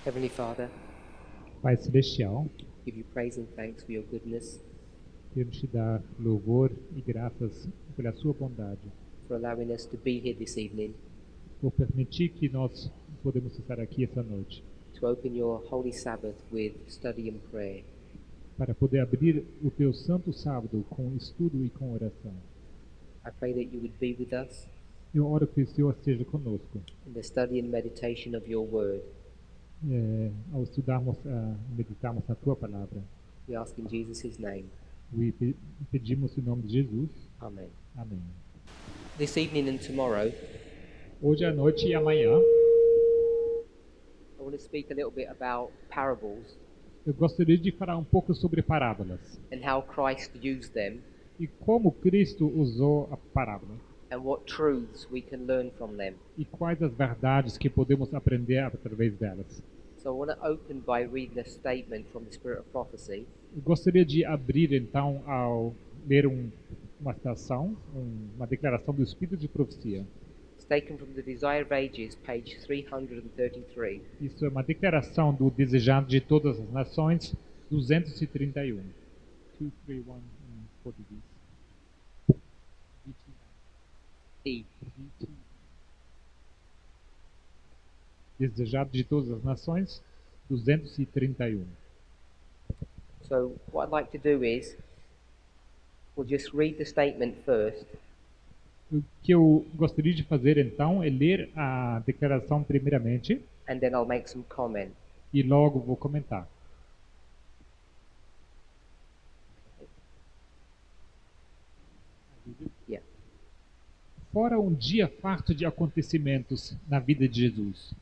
Heavenly Father, Pai Celestial, give you praise and thanks for your goodness, queremos te dar louvor e graças pela sua bondade, for allowing us to be here this evening por permitir que nós podemos estar aqui essa noite, to open your holy Sabbath with study and prayer. para poder abrir o teu santo sábado com estudo e com oração. I pray that you would be with us Eu oro que o Senhor esteja conosco, in the study and meditation of your word. ao estudarmos, meditarmos na tua palavra. We ask in Jesus' name. Pedimos em nome de Jesus. Amen. Amém. This evening and tomorrow, Hoje à noite e amanhã, I want to speak a little bit about parables eu gostaria de falar um pouco sobre parábolas and how Christ used them e como Cristo usou a parábola. and what truths we can learn from them. E quais as verdades que podemos aprender através delas. So I want to open by reading a statement from the Spirit of Prophecy. Eu gostaria de abrir então ao ler uma citação, uma declaração do Espírito de Profecia. It's taken from the Desire of Ages, page 333. Isso é uma declaração do Desejado de Todas as Nações, 231. 231 em português. E. Desejado de Todas as Nações, 231. So what I'd like to do is, we'll just read the statement first, O que eu gostaria de fazer então é ler a declaração primeiramente and then I'll make some comment. e logo vou comentar. Yeah. Fora um dia farto de acontecimentos na vida de Jesus,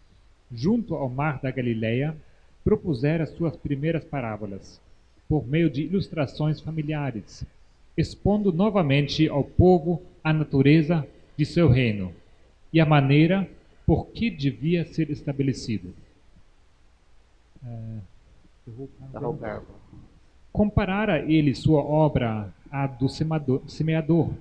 junto ao mar da Galileia, propusera suas primeiras parábolas, por meio de ilustrações familiares, expondo novamente ao povo a natureza de seu reino e a maneira por que devia ser estabelecido. The whole parable. Comparara ele sua obra à do semeador,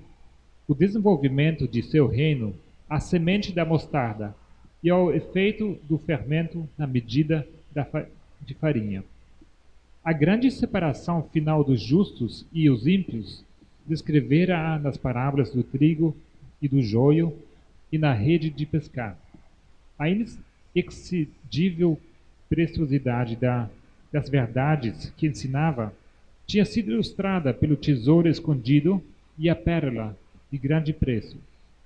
o desenvolvimento de seu reino à semente da mostarda e ao efeito do fermento na medida de farinha. A grande separação final dos justos e os ímpios descrevera-a nas parábolas do trigo e do joio e na rede de pescar. A inexcedível preciosidade das verdades que ensinava tinha sido ilustrada pelo tesouro escondido e a pérola de grande preço,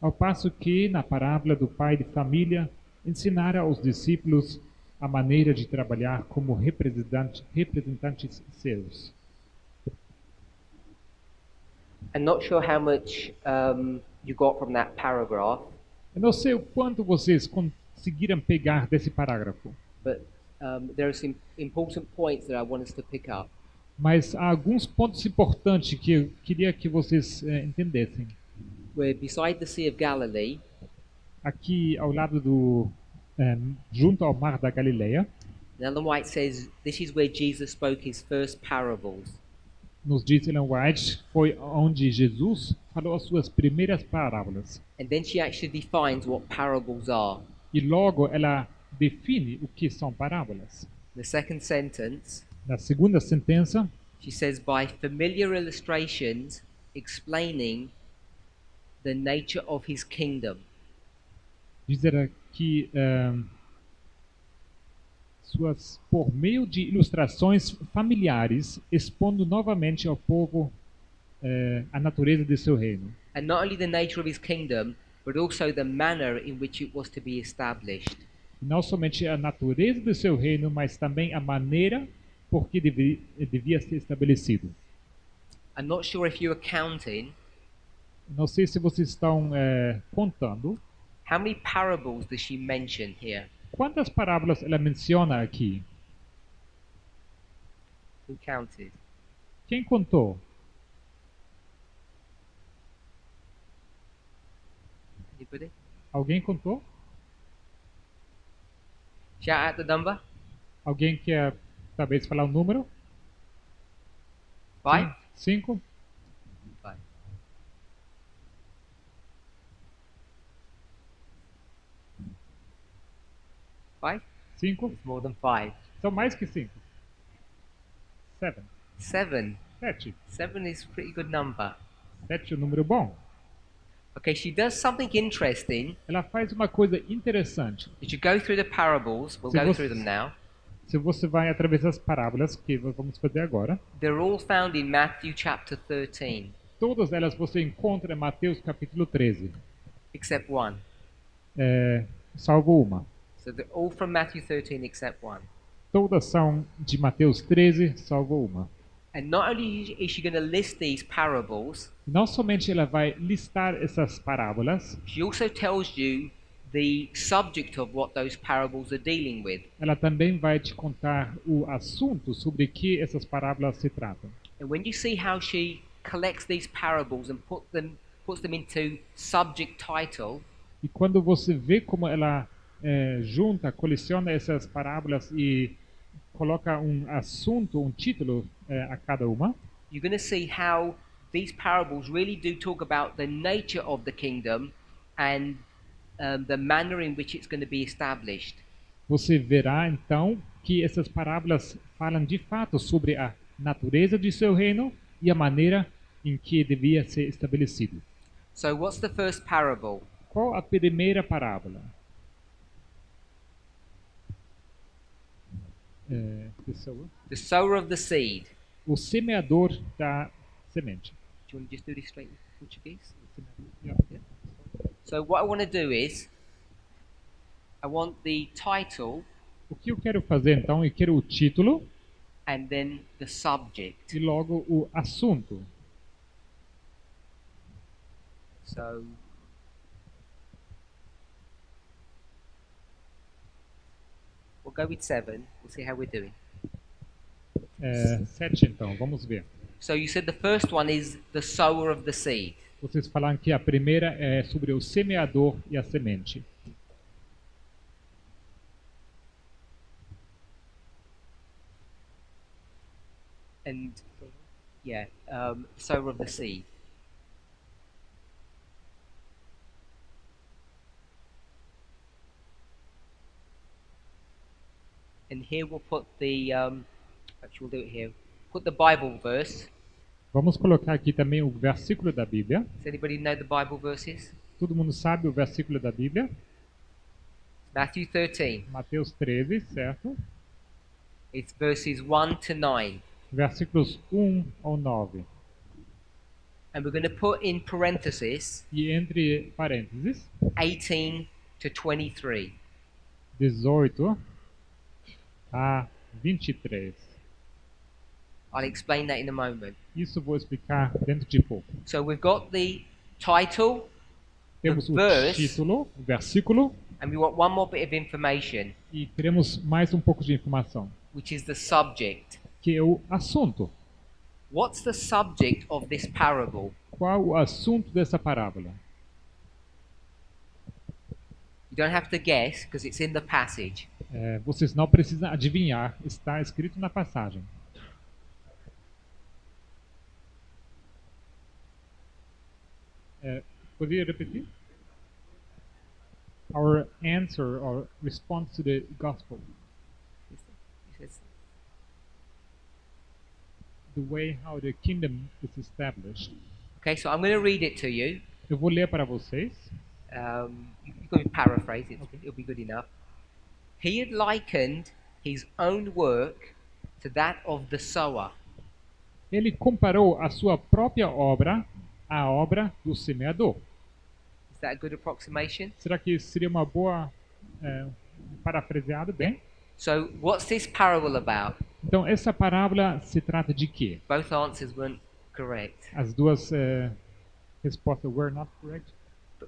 ao passo que, na parábola do pai de família, ensinara aos discípulos a maneira de trabalhar como representantes seus. I'm not sure how much you got from that paragraph, Eu não sei o quanto vocês conseguiram pegar desse parágrafo, but there are some important points that I want us to pick up. mas há alguns pontos importantes que eu queria que vocês entendessem. We're beside the Sea of Galilee, Aqui ao lado junto ao mar da Galileia, and Ellen White says this is where Jesus spoke his first parables. nos diz Ellen White, foi onde Jesus falou as suas primeiras parábolas. And then she actually defines what parables are. E logo ela define o que são parábolas. The second sentence, Na segunda sentença, she says, by familiar illustrations explaining the nature of his kingdom. diz ela que por meio de ilustrações familiares, expondo novamente ao povo a natureza de seu reino. And not only the nature of his kingdom, but also the manner in which it was to be established. Não somente a natureza de seu reino, mas também a maneira por que devia ser estabelecido. I'm not sure if you're counting. Não sei se vocês estão contando. How many parables does she mention here? Quantas parábolas ela menciona aqui? Who counted? Quem contou? Anybody? Alguém contou? Shout out the number. Alguém quer talvez falar o número? 5? 5? 5. 5? It's more than 5. São mais que 5. 7. 7. 7. 7 is a pretty good number. 7 é um número bom. Okay, she does something interesting. Ela faz uma coisa interessante. As you go through the parables, we'll Se go você- through them now. Se você vai através das parábolas, que vamos fazer agora, They're all found in Matthew chapter 13, todas elas você encontra em Mateus capítulo 13, except one. salvo uma. So they're all from Matthew 13 except one. Todas são de Mateus 13, salvo uma. And not only is she going to list these parables, Não somente ela vai listar essas parábolas, she also tells you the subject of what those parables are dealing with. ela também vai te contar o assunto sobre que essas parábolas se tratam. And when you see how she collects these parables and puts them into subject title, E quando você vê como ela junta, coleciona essas parábolas e coloca um assunto, um título a cada uma, you're going to see how these parables really do talk about the nature of the kingdom and the manner in which it's going to be established. você verá então que essas parábolas falam de fato sobre a natureza de seu reino e a maneira em que devia ser estabelecido. So, what's the first parable? Qual a primeira parábola? Pessoa. The sower of the seed. O semeador da semente. Do you want to just do this straight in Portuguese? Yeah. So, what I want to do is, I want the title O que eu quero fazer então? Eu quero o título and then the subject. e logo o assunto. So, we'll go with 7. We'll see how we're doing. 7 então, vamos ver. So, you said the first one is the sower of the seed. Vocês falaram que a primeira é sobre o semeador e a semente. And, yeah, sower of the seed. And here we'll put the, actually we'll do it here. Put the Bible verse. Vamos colocar aqui também o versículo da Bíblia. Does anybody know the Bible verses? Todo mundo sabe o versículo da Bíblia? Matthew 13. Mateus 13, certo? It's verses 1 to 9. Versículos 1 ao 9. And we're going to put in parentheses E entre parênteses, 18 to 23. 18 a 23. I'll explain that in a moment. Isso vou explicar dentro de pouco. So we've got the title, Temos o verse. título, o versículo, and we want one more bit of information, e teremos mais um pouco de informação, which is the subject. que é o assunto. What's the subject of this parable? Qual o assunto dessa parábola? You don't have to guess because it's in the passage. Vocês não precisam adivinhar, está escrito na passagem. Poderia repetir? Our answer or response to the gospel. It says, The way how the kingdom is established. okay, so I'm going to read it to you. Eu vou ler para vocês. You can paraphrase it. Okay. It'll be good enough. He had likened his own work to that of the sower. Ele comparou a sua própria obra à obra do semeador. Is that a good approximation? Será que isso seria uma boa parafraseado bem? So, what's this parable about? Então, essa parábola se trata de quê? Both answers weren't correct. As duas respostas were not correct.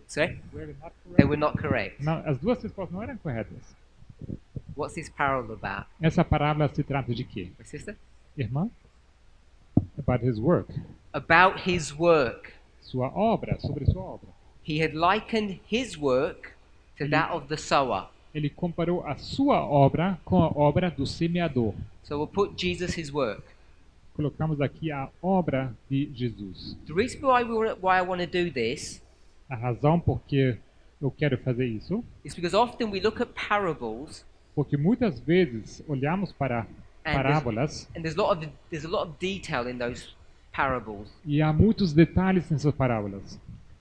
Sorry? Were not They correct. were not correct. Não, as duas respostas não eram corretas. What's this parable about? Essa parábola se trata de quê? My sister? Irmã? About his work. About his work. Sua obra, sobre sua obra. He had likened his work to that of the sower. Ele comparou a sua obra com a obra do semeador. So we'll put Jesus his work. Colocamos aqui a obra de Jesus. The reason why I want to do this A razão por que eu quero fazer isso is because often we look at parables Porque muitas vezes olhamos para and parábolas there's a lot of detail in those parables, e há muitos detalhes nessas parábolas.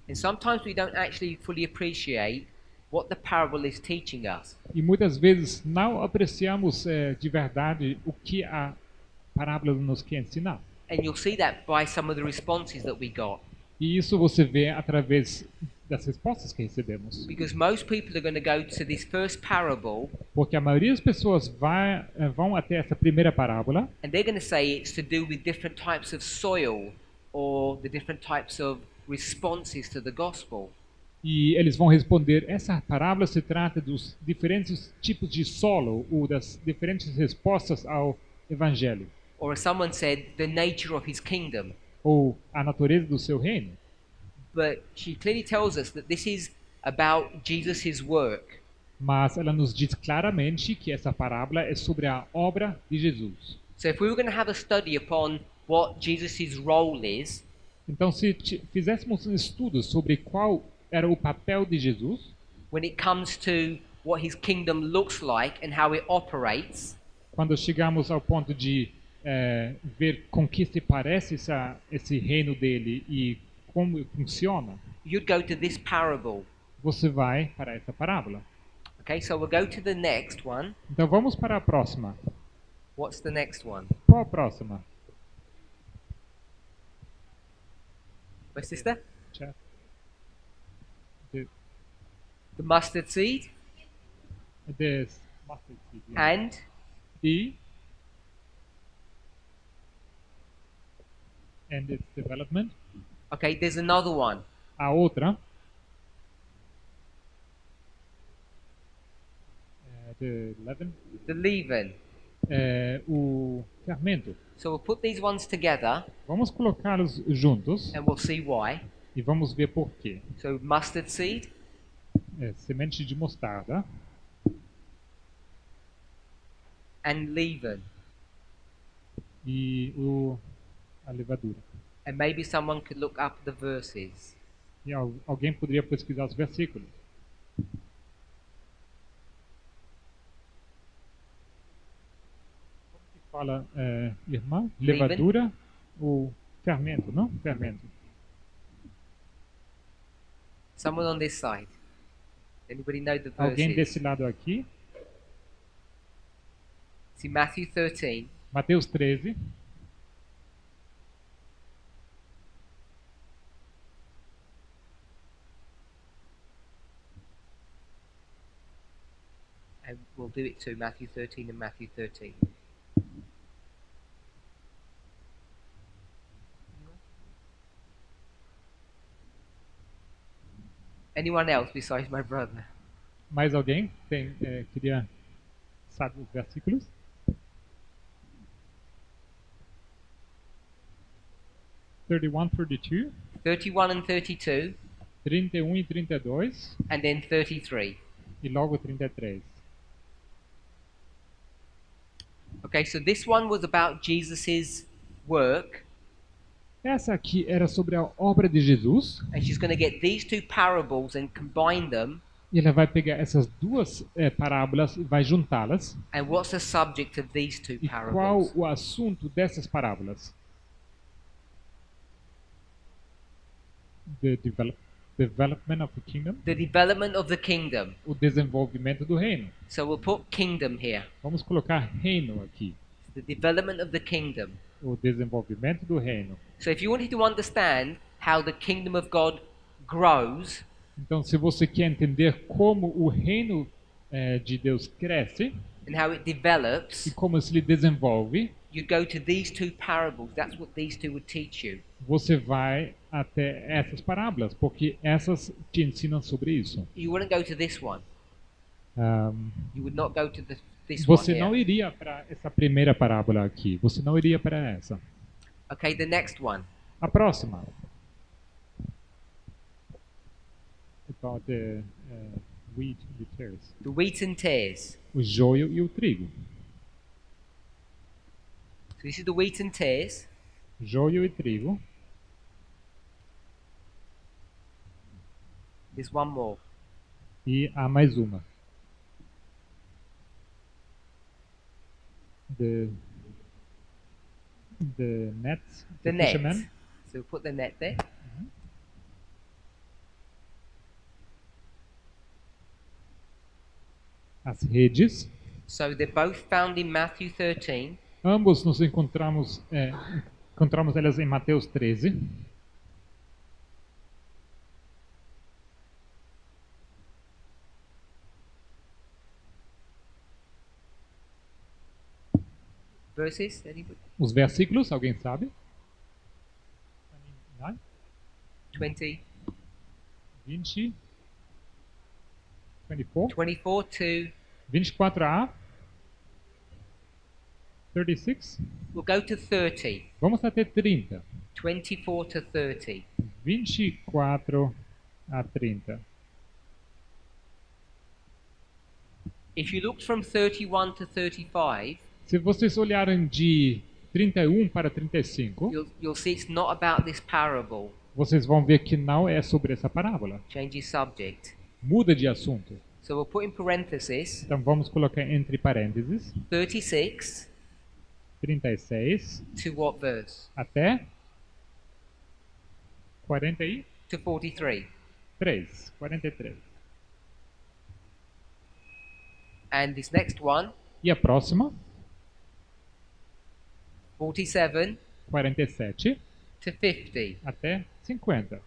and sometimes we don't actually fully appreciate what the parable is teaching us. E muitas vezes não apreciamos de verdade o que a parábola nos quer ensinar. And you'll see that by some of the responses that we got. E isso você vê através das respostas que recebemos. Because most people are going to go to this first parable Porque a maioria das pessoas vão até essa primeira parábola and they're going to say it's to do with different types of soil or the different types of responses to the gospel. e eles vão responder, essa parábola se trata dos diferentes tipos de solo ou das diferentes respostas ao evangelho Or as someone said, the nature of his kingdom. ou a natureza do seu reino. But she clearly tells us that this is about Jesus' work. Mas ela nos diz claramente que essa parábola é sobre a obra de Jesus. So if we were going to have a study upon what Jesus' role is, Então, se fizéssemos um estudo sobre qual era o papel de Jesus, when it comes to what his kingdom looks like and how it operates, quando chegamos ao ponto de ver com que se parece esse reino dele e como funciona, you'd go to this parable. você vai para essa parábola. Okay, so we'll go to the next one. Então vamos para a próxima. What's the next one? Qual a próxima? My sister? Chat. The, The mustard seed this mustard seed, yeah. and And its development. okay, there's another one. A outra, the leaven, The leaven. o fermento. So we'll put these ones together Vamos colocá-los juntos and we'll see why. e vamos ver por quê. So mustard seed Semente de mostarda and leaven. e a levadura. And maybe someone could look up the verses. E alguém poderia pesquisar os versículos. Como que fala, irmã? Levadura ou fermento, não? Fermento. Someone on this side. Anybody know the Alguém verses? desse lado aqui? See Matthew 13. Mateus 13. And we'll do it too, Matthew 13 and Matthew 13. Anyone else besides my brother? Mais alguém queria saber os versículos? (31, 32, 31 and 32, 31 e 32 and then 33. e logo 33. Okay, so this one was about Jesus' work, Essa aqui era sobre a obra de Jesus. and she's going to get these two parables and combine them. E ela vai pegar essas duas parábolas e vai juntá-las. And what's the subject of these two E qual parables? o assunto dessas parábolas? The development of the kingdom. The development of the kingdom. O desenvolvimento do reino. So we'll put kingdom here. Vamos colocar reino aqui. The development of the kingdom. O desenvolvimento do reino. So if you wanted to understand how the kingdom of God grows, Então, se você quer entender como o reino de Deus cresce and how it e develops, como se ele desenvolve, you go to these two parables. That's what these two would teach you. você vai até essas parábolas, porque essas te ensinam sobre isso. You wouldn't go to this one. You would not go to this Você one não here. iria para essa primeira parábola aqui. Você não iria para essa. Okay, the next one. A próxima. About the wheat and the tares. The wheat and tares. O joio e o trigo. So this is the wheat and tares. Joio e trigo. There's one more. E há mais uma. The net, The net. fisherman. So we'll put the net there. As redes. So they're both found in Matthew 13. Ambos nos encontramos elas em Mateus 13. Verses, anybody? Os versículos, alguém sabe? 20, 20, 24, 24 to... 24a, 36. We'll go to 30. Vamos até 30. 24 to 30. 24 a 30. If you look from 31 to 35, Se vocês olharem de 31 para 35, you'll see it's not about this parable. vocês vão ver que não é sobre essa parábola. Change subject. Muda de assunto. So we'll put in parentheses Então vamos colocar entre parênteses 36 36 to what verse? até 43. To 43. 43. And this next one, E a próxima, 47 47 to 50. até 50.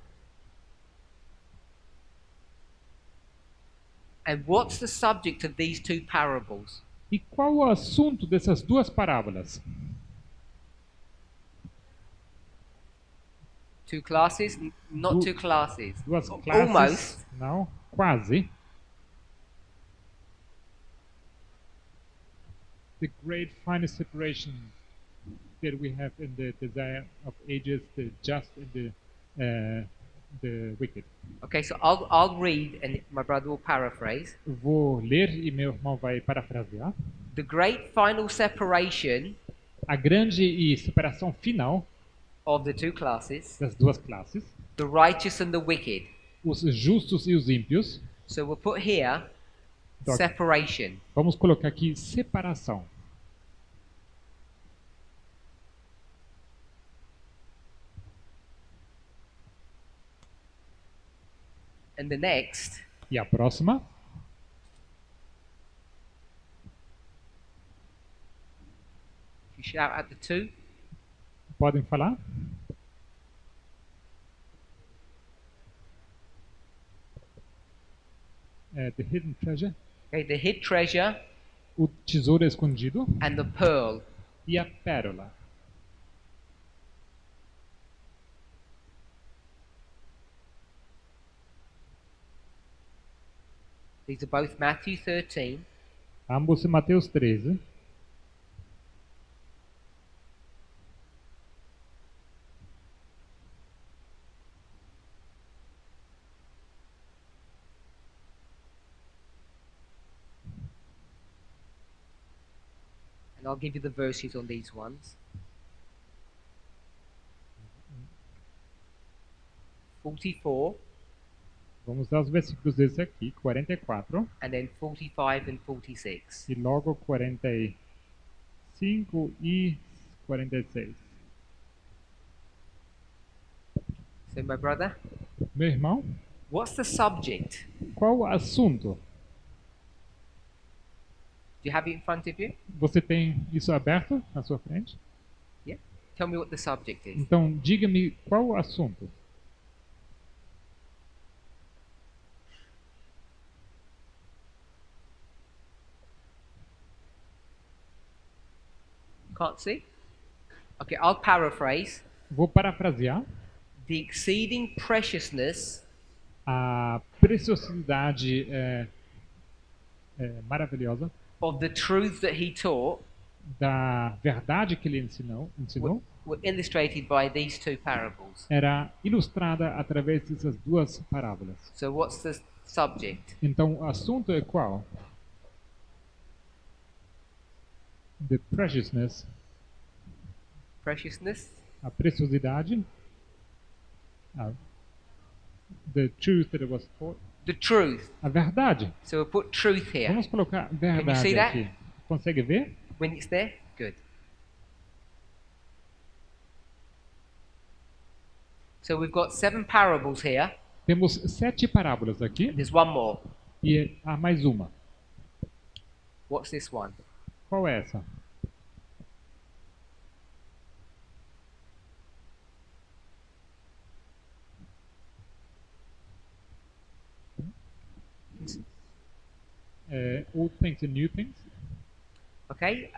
And what's the subject of these two parables? E qual o assunto dessas duas parábolas? Two classes? Not two classes. Duas classes? Almost. Não, quase. The great final separation that we have in the desire of ages, the just and the wicked. Okay, so I'll read and my brother will paraphrase. Vou ler e meu irmão vai parafrasear. The great final separation A grande e separação final of the two classes, das duas classes, the righteous and the wicked. os justos e os ímpios. So we'll put here Então, separation. vamos colocar aqui separação. And the next, E a próxima, if you shout at the two, podem falar? The hidden treasure, okay, the hid treasure o tesouro escondido and the pearl. e a pérola. These are both Matthew 13 Ambos em Mateus 13. and I'll give you the verses on these ones. 44 Vamos dar os versículos desse aqui, 44 and then 45 and 46. e logo 45 e 46. So my brother, Meu irmão, what's the subject? qual o assunto? Do you have it in front of you? Você tem isso aberto na sua frente? Yeah. Tell me what the subject is. Então, diga-me qual o assunto. Can't see? Okay, I'll paraphrase. Vou parafrasear. The exceeding preciousness A preciosidade maravilhosa of the truths that he taught da verdade que ele ensinou were illustrated by these two parables. era ilustrada através dessas duas parábolas. So what's the subject? Então, o assunto é qual? The preciousness, Preciousness? a preciosidade, the truth that it was taught, The truth. a verdade. So we'll put truth here. Vamos colocar Can you see verdade that? aqui. Consegue ver? When it's there? Good. So we've got 7 parables here. Temos 7 parábolas aqui There's one more. e há mais uma. What's this one? Qual é essa? Old things and new things. Okay.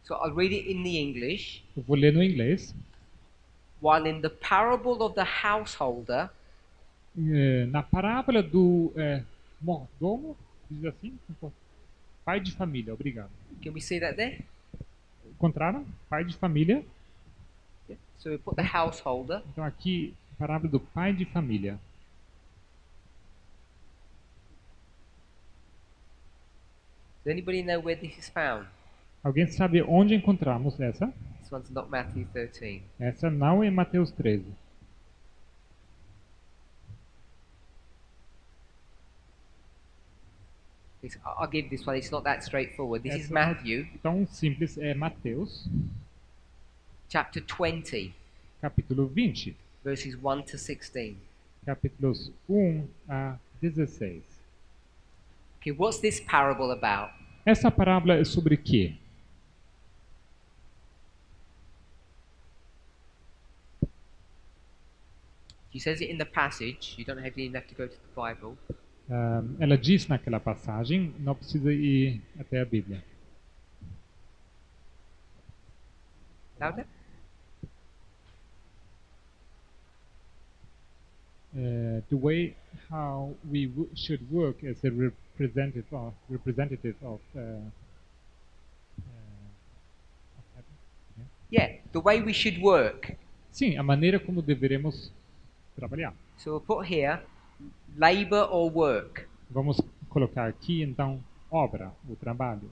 So I'll read it in the English. Eu vou ler no inglês. While in the parable of the householder, Na parábola do mordomo, diz assim, pai de família, obrigado. can we see that there? Encontraram? Pai de família. Yeah. So we put the householder. Então aqui, parábola do pai de família. Does anybody know where this is found? Alguém sabe onde encontramos essa? This one's not Matthew 13. Essa não é em Mateus 13. I'll give this one. It's not that straightforward. This is Essa não é Matthew tão simples, é Mateus, chapter 20, capítulo 20, verses 1 to 16. capítulos 1 a 16. Okay, what's this parable about? Essa parábola é sobre quê? He says it in the passage. You don't even have to go to the Bible. Ela diz naquela passagem, não precisa ir até a Bíblia. Louder? The way how we should work as a representative of heaven. Yeah, the way we should work. Sim, a maneira como deveremos trabalhar. So we'll put here labor or work. Vamos colocar aqui então obra, o trabalho.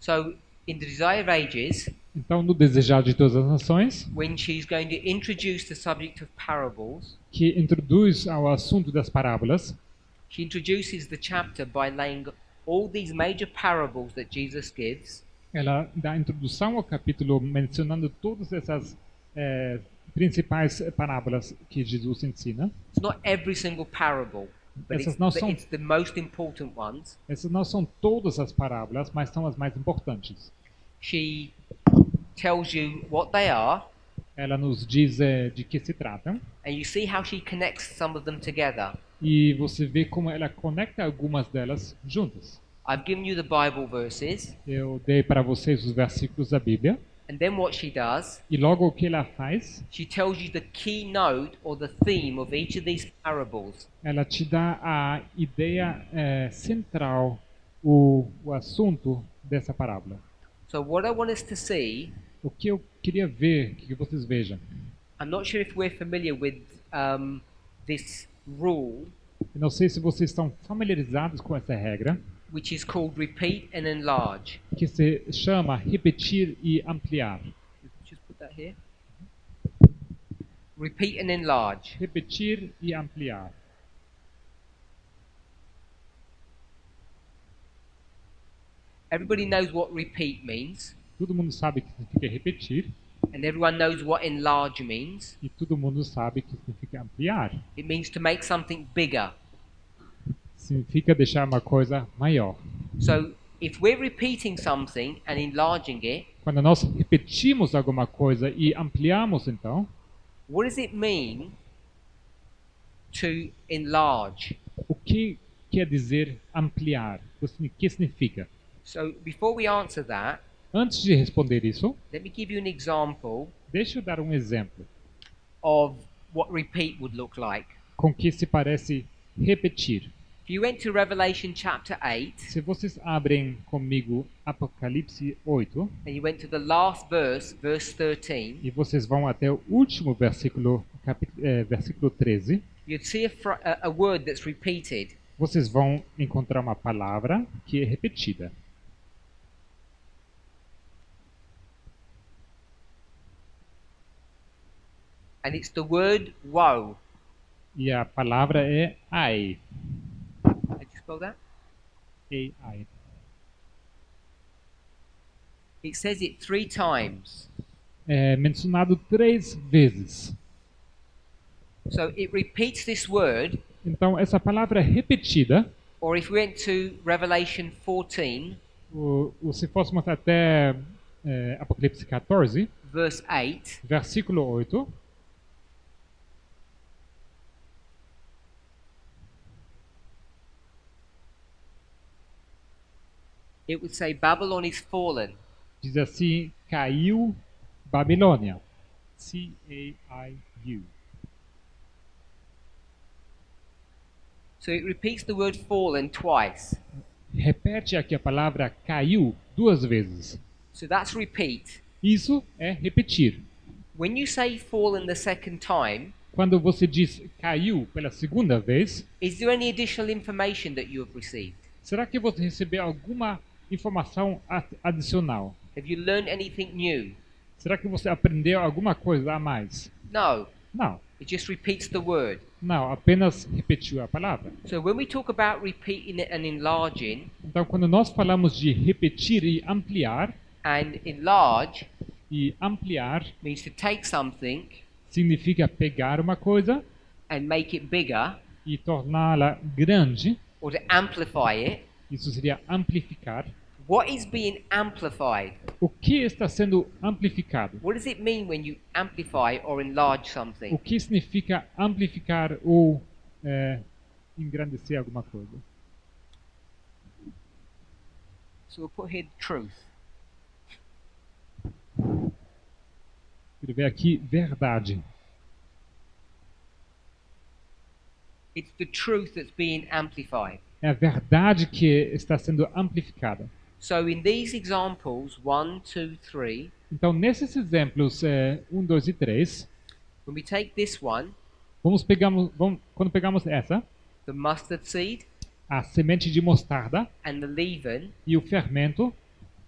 So in the Desire of Ages, Então, no Desejar de Todas as Nações, when she's going to introduce the subject of parables, que introduz ao assunto das parábolas, she introduces the chapter by laying all these major parables that Jesus gives, ela dá a introdução ao capítulo mencionando todas essas principais parábolas que Jesus ensina. it's not every single parable, but Essas não são, it's the most important ones. essas não são todas as parábolas, mas são as mais importantes. She tells you what they are, Ela nos diz de que se tratam and you see how she connects some of them together. e você vê como ela conecta algumas delas juntas. I've given you the Bible verses, Eu dei para vocês os versículos da Bíblia and then what she does, e logo o que ela faz, she tells you the keynote or the theme of each of these parables. ela te dá a ideia central, o assunto dessa parábola. So what I want us to see, O que eu queria ver, que vocês vejam. I'm not sure if we're familiar with this rule, Eu não sei se vocês estão familiarizados com essa regra, which is called repeat and enlarge. que se chama repetir e ampliar. Just put that here. Repeat and enlarge. Repetir e ampliar. Everybody knows what repeat means, Todo mundo sabe que significa repetir and everyone knows what enlarge means. e todo mundo sabe que significa ampliar. It means to make something bigger. Significa deixar uma coisa maior. So if we're repeating something and enlarging it, Quando nós repetimos alguma coisa e ampliamos, então, what does it mean to enlarge? o que quer dizer ampliar? O que significa? So before we answer that, Antes de responder isso, let me give you an example deixa eu dar um exemplo of what repeat would look like. com que se parece repetir. If you went to Revelation chapter 8 Se vocês abrem comigo Apocalipse 8 and you went to the last verse, verse 13, e vocês vão até o último versículo, versículo 13, you'd see a word that's repeated. vocês vão encontrar uma palavra que é repetida. and it's the word woe. E a palavra é ai. How do you spell that? Ai. It says it 3 times. É mencionado 3 vezes. So it repeats this word, Então, essa palavra é repetida. or if we went to Revelation 14, Se fôssemos até Apocalipse 14, verse 8, versículo 8, it would say Babylon is fallen. diz assim: caiu Babilônia. C-A-I-U. So it repeats the word fallen twice. Repete aqui a palavra caiu 2 vezes. So that's repeat. Isso é repetir. When you say fallen the second time, Quando você diz caiu pela segunda vez, is there any additional information that you have received? será que você recebeu alguma informação adicional? Have you learned anything new? Será que você aprendeu alguma coisa a mais? No. Não. It just repeats the word. Não, apenas repetiu a palavra. So when we talk about repeating it and enlarging, Então, quando nós falamos de repetir and enlarge e ampliar means to take something significa pegar uma coisa and make it bigger, e torná-la grande. or to amplify it. Isso seria amplificar. What is being amplified? O que está sendo amplificado? What does it mean when you amplify or enlarge O something? que significa amplificar ou engrandecer alguma coisa? So we'll put here truth. Escrever aqui verdade. It's the truth that's being amplified. É a verdade que está sendo amplificada. So in these examples, 1, 2, 3, Então, nesses exemplos 1, 2 e 3, when we take this one, quando pegamos essa, the mustard seed a semente de mostarda and the leaven, e o fermento,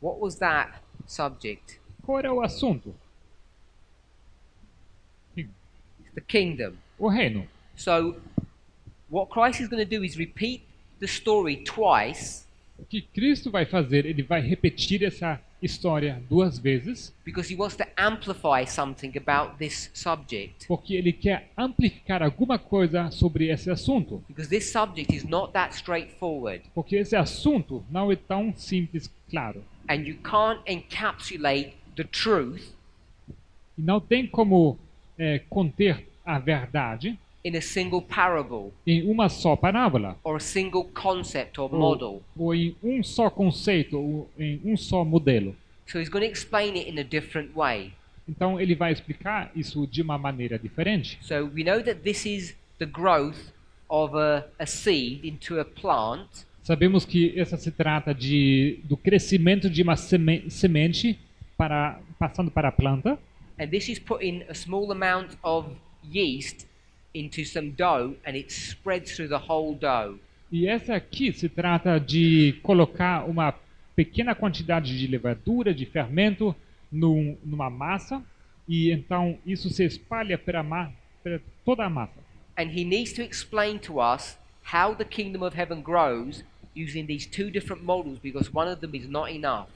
what was that subject? qual era o assunto? It's the kingdom. O reino. So what Christ is going to do is repeat the story twice, O que Cristo vai fazer? Ele vai repetir essa história 2 vezes, because he wants to amplify something about this subject. porque ele quer amplificar alguma coisa sobre esse assunto. Because this subject is not that straightforward, Porque esse assunto não é tão simples, claro. and you can't encapsulate the truth E não tem como conter a verdade in a single parable em uma só parábola, or a single concept or model. ou em um só conceito, ou em um só modelo. So he's going to explain it in a different way. Então ele vai explicar isso de uma maneira diferente. So we know that this is the growth of a seed into a plant, Sabemos que essa se trata do crescimento de uma semente passando para a planta. and this is putting a small amount of yeast into some dough, and it spreads through the whole dough. E essa aqui se trata de colocar uma pequena quantidade de levadura, de fermento, numa massa, e então isso se espalha para toda a massa. And he needs to explain to us how the kingdom of heaven grows using these two different models, because one of them is not enough.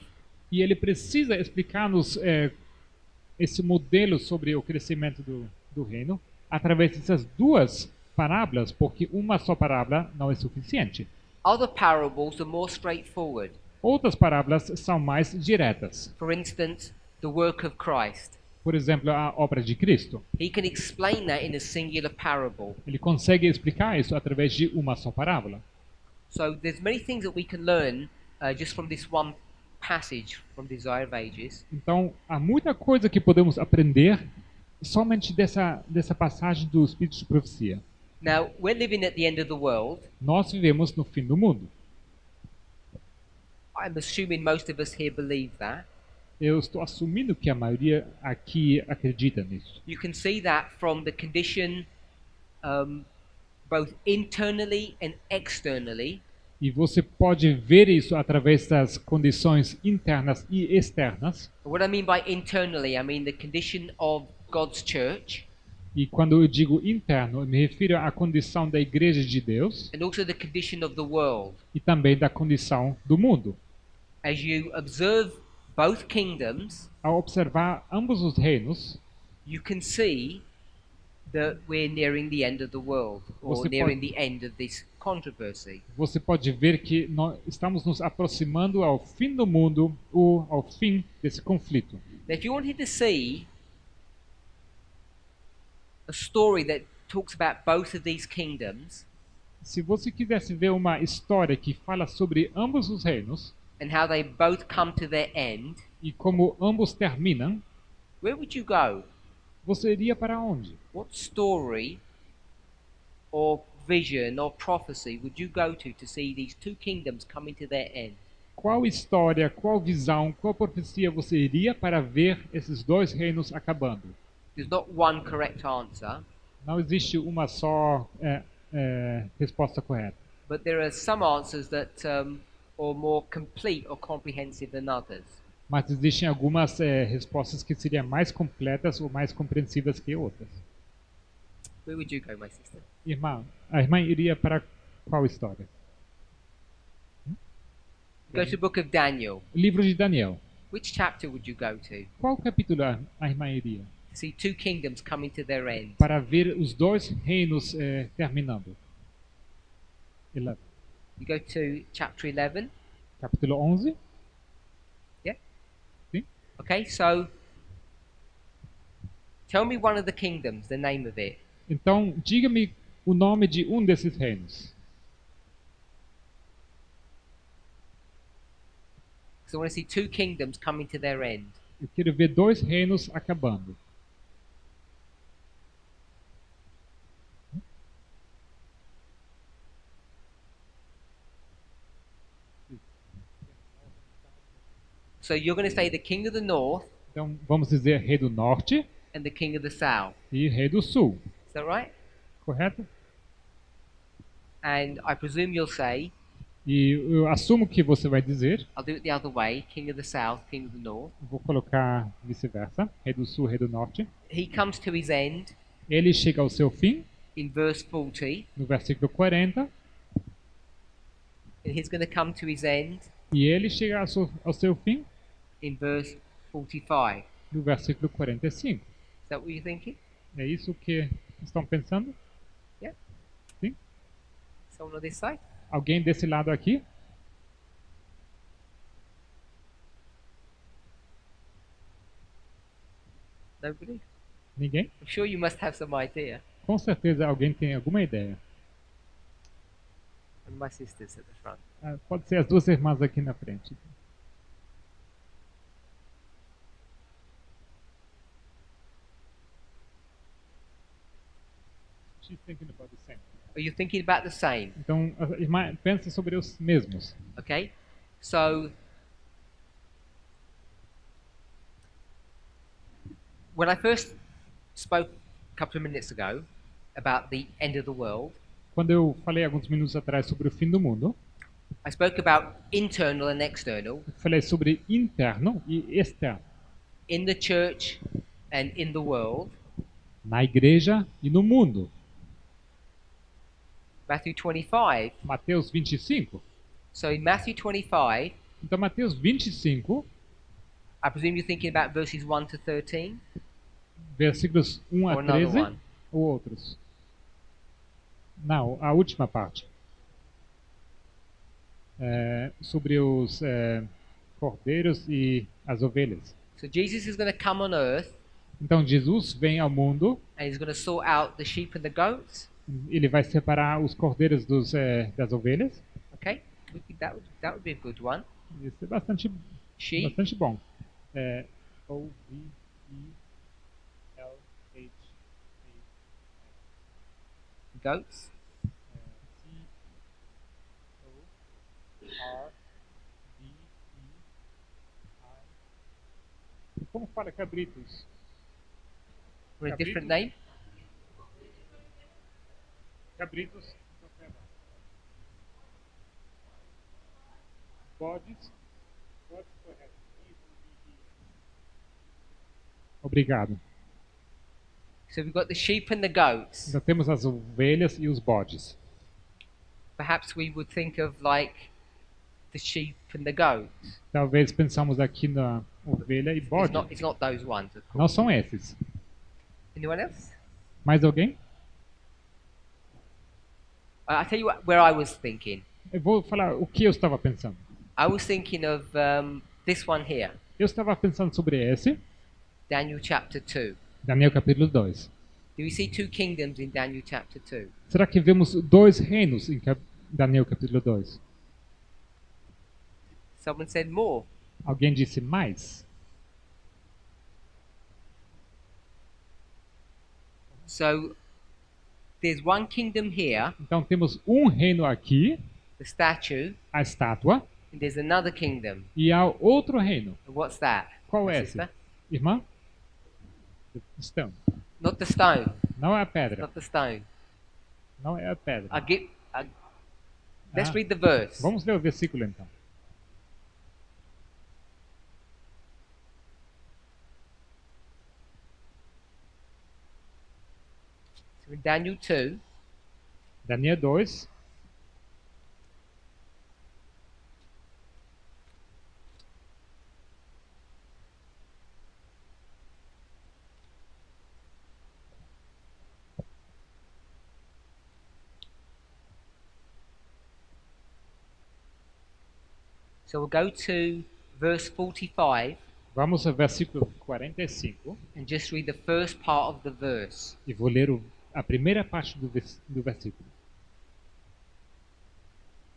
E ele precisa explicar-nos esse modelo sobre o crescimento do reino através dessas 2 parábolas, porque uma só parábola não é suficiente. Other parables are more straightforward. Outras parábolas são mais diretas. For instance, the work of Christ. Por exemplo, a obra de Cristo. He can explain that in a singular parable. Ele consegue explicar isso através de uma só parábola. So there's many things that we can learn just from this one passage from Desire of Ages. Então, há muita coisa que podemos aprender somente dessa passagem do Espírito de Profecia. Now, we're living at the end of the world. Nós vivemos no fim do mundo. I'm assuming most of us here believe that. Eu estou assumindo que a maioria aqui acredita nisso. You can see that from the condition both internally and externally. E você pode ver isso através das condições internas e externas. What I mean by internally, I mean the condition of God's church. E quando eu digo interno, eu me refiro à condição da igreja de Deus and also the condition of the world. e também da condição do mundo. As you observe both kingdoms, Ao observar ambos os reinos, you can see that we're nearing the end of the world, or você pode, nearing the end of this controversy. você pode ver que nós estamos nos aproximando ao fim do mundo ou ao fim desse conflito. Now, if you wanted to see a story that talks about both of these kingdoms Se você quisesse ver uma história que fala sobre ambos os reinos and how they both come to their end, e como ambos terminam, where would you go? você iria para onde? What story or vision or prophecy would you go to see these two kingdoms coming to their end? Qual história, qual visão, qual profecia você iria para ver esses dois reinos acabando? There's not one correct answer, Não existe uma só resposta correta. but there are some answers that are more complete or comprehensive than others. Mas existem algumas respostas que seriam mais completas ou mais compreensivas que outras. Where would you go, my sister? Irmã, a irmã iria para qual história? Go to the book of Daniel. Livro de Daniel. Which chapter would you go to Qual capítulo a irmã iria? see two kingdoms coming to their end? Para ver os dois reinos terminando. 11. You go to chapter 11. Capítulo 11. Yeah. Sim. Okay, so tell me one of the kingdoms, the name of it. Então, diga-me o nome de um desses reinos. So I want to see two kingdoms coming to their end. Eu quero ver dois reinos acabando. So you're going to say the king of the north Então, vamos dizer rei do norte and the king of the south. e rei do sul. Is that right? Correto? And I presume you'll say, E eu assumo que você vai dizer, I'll do it the other way, king of the south, king of the north. vou colocar vice-versa, rei do sul, rei do norte. He comes to his end Ele chega ao seu fim, in verse 40, no versículo 40, and he's going to come to his end e ele chega ao seu fim in verse 45. no versículo 45. Is that what you're thinking? É isso que estão pensando? Yeah. Sim? Someone on this side? Alguém desse lado aqui? Nobody? Ninguém? I'm sure you must have some idea. Com certeza alguém tem alguma ideia. And my sister's at the front. Pode ser as duas irmãs aqui na frente. She's thinking about the same. Are you thinking about the same? Então, a irmã pensa sobre os mesmos. Okay? So, when I first spoke a couple of minutes ago about the end of the world, Quando eu falei alguns minutos atrás sobre o fim do mundo, I spoke about internal and external eu falei sobre interno e externo. in the church and in the world. Na igreja e no mundo. Matthew 25. Mateus 25. So in Matthew 25, Então, Mateus 25, I presume you're thinking about verses 1 to 13? versículos 1 Or a another 13, one. ou outros? Não, a última parte. Sobre os cordeiros e as ovelhas. So Jesus is going to come on earth Então, Jesus vem ao mundo, and he's going to sort out the sheep and the goats. ele vai separar os cordeiros das ovelhas. Okay? That would be a good one. Isso é bastante Sheep. bom. O-V-E-L-H-A. Goats. C-O-R-D-E-I. Como fala cabritos? With a different name. Cabritos. Bodes. Correto. Obrigado. So we've got the sheep and the goats. Então temos as ovelhas e os bodes. Perhaps we would think of like the sheep and the goats. Talvez pensamos aqui na ovelha e bode. It's not those ones, of Não course. são esses. Anyone else? Mais alguém? I'll tell you where I was thinking. Eu vou falar o que eu estava pensando. I was thinking of this one here, Eu estava pensando sobre esse, Daniel chapter 2. Daniel capítulo 2. Do we see two kingdoms in Daniel chapter 2? Será que vemos dois reinos em Daniel capítulo 2? Someone said more. Alguém disse mais? So there's one kingdom here, Então temos um reino aqui, the statue, a estátua, and there's another kingdom. e há outro reino. And what's that? Qual My é esse? sister? Irmã? Estão. Not the stone. Não é a pedra. Not the stone. Não é a pedra. Let's Ah. read the verse. Vamos ler o versículo então. So in Daniel 2, Daniel 2, so we'll go to verse 45 vamos ao versículo 45 and just read the first part of the verse. e vou ler a primeira parte do versículo.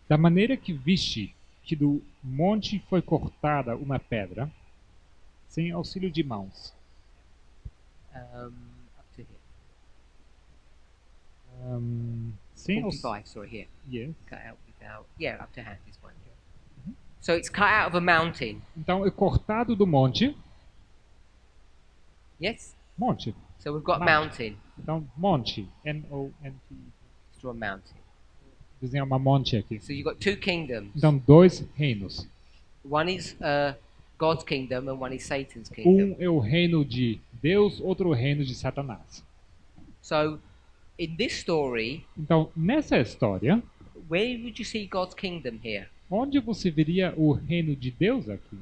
Da maneira que viste que do monte foi cortada uma pedra, sem auxílio de mãos, Up to here. sem auxílio. 45, sorry, here. Yes. Cut out without. Yeah, up to hand is fine. So it's cut out of a mountain. Então é cortado do monte, Yes? monte. So we've got Mountain. mountain. Então monte, N-O-N-T. Let's draw a mountain. Desenhar uma monte aqui. So you've got two kingdoms. Então dois reinos. One is God's kingdom and one is Satan's kingdom. É o reino de Deus, outro o reino de Satanás. So in this story, Então nessa história, where would you see God's kingdom here? onde você veria o reino de Deus aqui?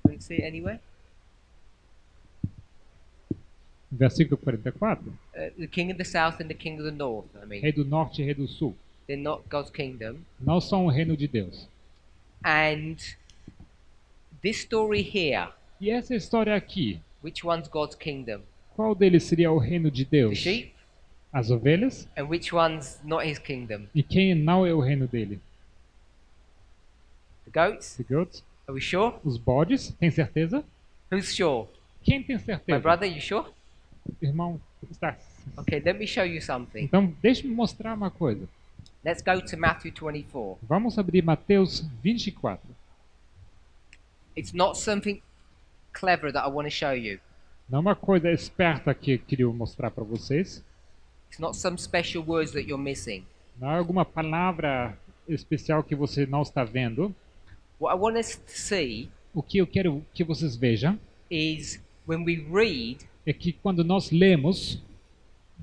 Can you see it anywhere? Versículo 44. The king of the south and the king of the north, I mean. Rei do norte e rei do sul. They're not God's kingdom. Não são o reino de Deus. And this story here, E essa história aqui, which one's God's kingdom? qual deles seria o reino de The Deus? sheep? As ovelhas? And which one's not his kingdom? E quem não é o reino dele? The goats? Os goats? Are we sure? Os bodes? Tem certeza? Who's sure? Quem tem My certeza? brother, you sure? Irmão, está. Okay, let me show you something. Então, deixe-me mostrar uma coisa. Let's go to Matthew 24. Vamos abrir Mateus 24. It's not something clever that I want to show you. Não é uma coisa esperta que eu queria mostrar para vocês. It's not some special words that you're missing. Não é alguma palavra especial que você não está vendo. What I want us to see O que eu quero que vocês vejam is when we read, é que quando nós lemos,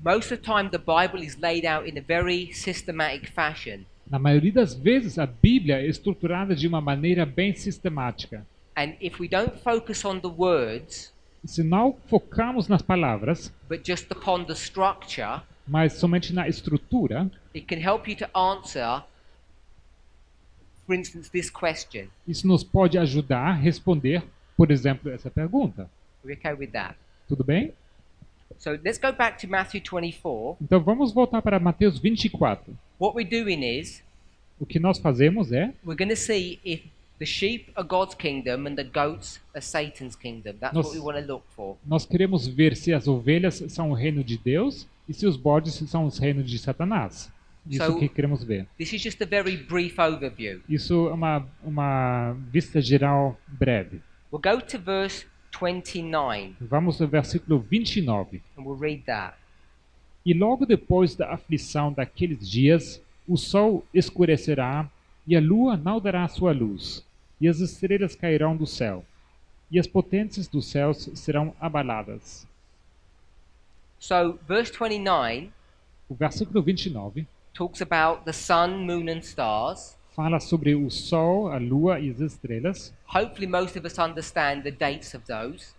most of the time the Bible is laid out in a very systematic fashion. na maioria das vezes a Bíblia é estruturada de uma maneira bem sistemática. And if we don't focus on the words, Se não focamos nas palavras, but just upon the structure, mas somente na estrutura, it can help you to answer, for instance, this question. isso nos pode ajudar a responder, por exemplo, essa pergunta. Are we okay with that? Tudo bem? So let's go back to Matthew 24. Então vamos voltar para Mateus 24. What we're doing is O que nós fazemos é, we're going to see if the sheep are God's kingdom and the goats are Satan's kingdom. That's Nós- what we want to look for. nós queremos ver se as ovelhas são o reino de Deus e se os bodes são os reinos de Satanás. Isso So- que queremos ver. This is just a very brief overview. Isso é uma vista geral breve. We'll go to verse 29 Vamos ao versículo 29. and we'll read that. E logo depois da aflição daqueles dias, o sol escurecerá e a lua não dará sua luz, e as estrelas cairão do céu, e as potências dos céus serão abaladas. So, verse 29 O versículo 29 talks about the sun, moon, and stars. fala sobre o sol, a lua e as estrelas. Hopefully, most of us understand the dates of those.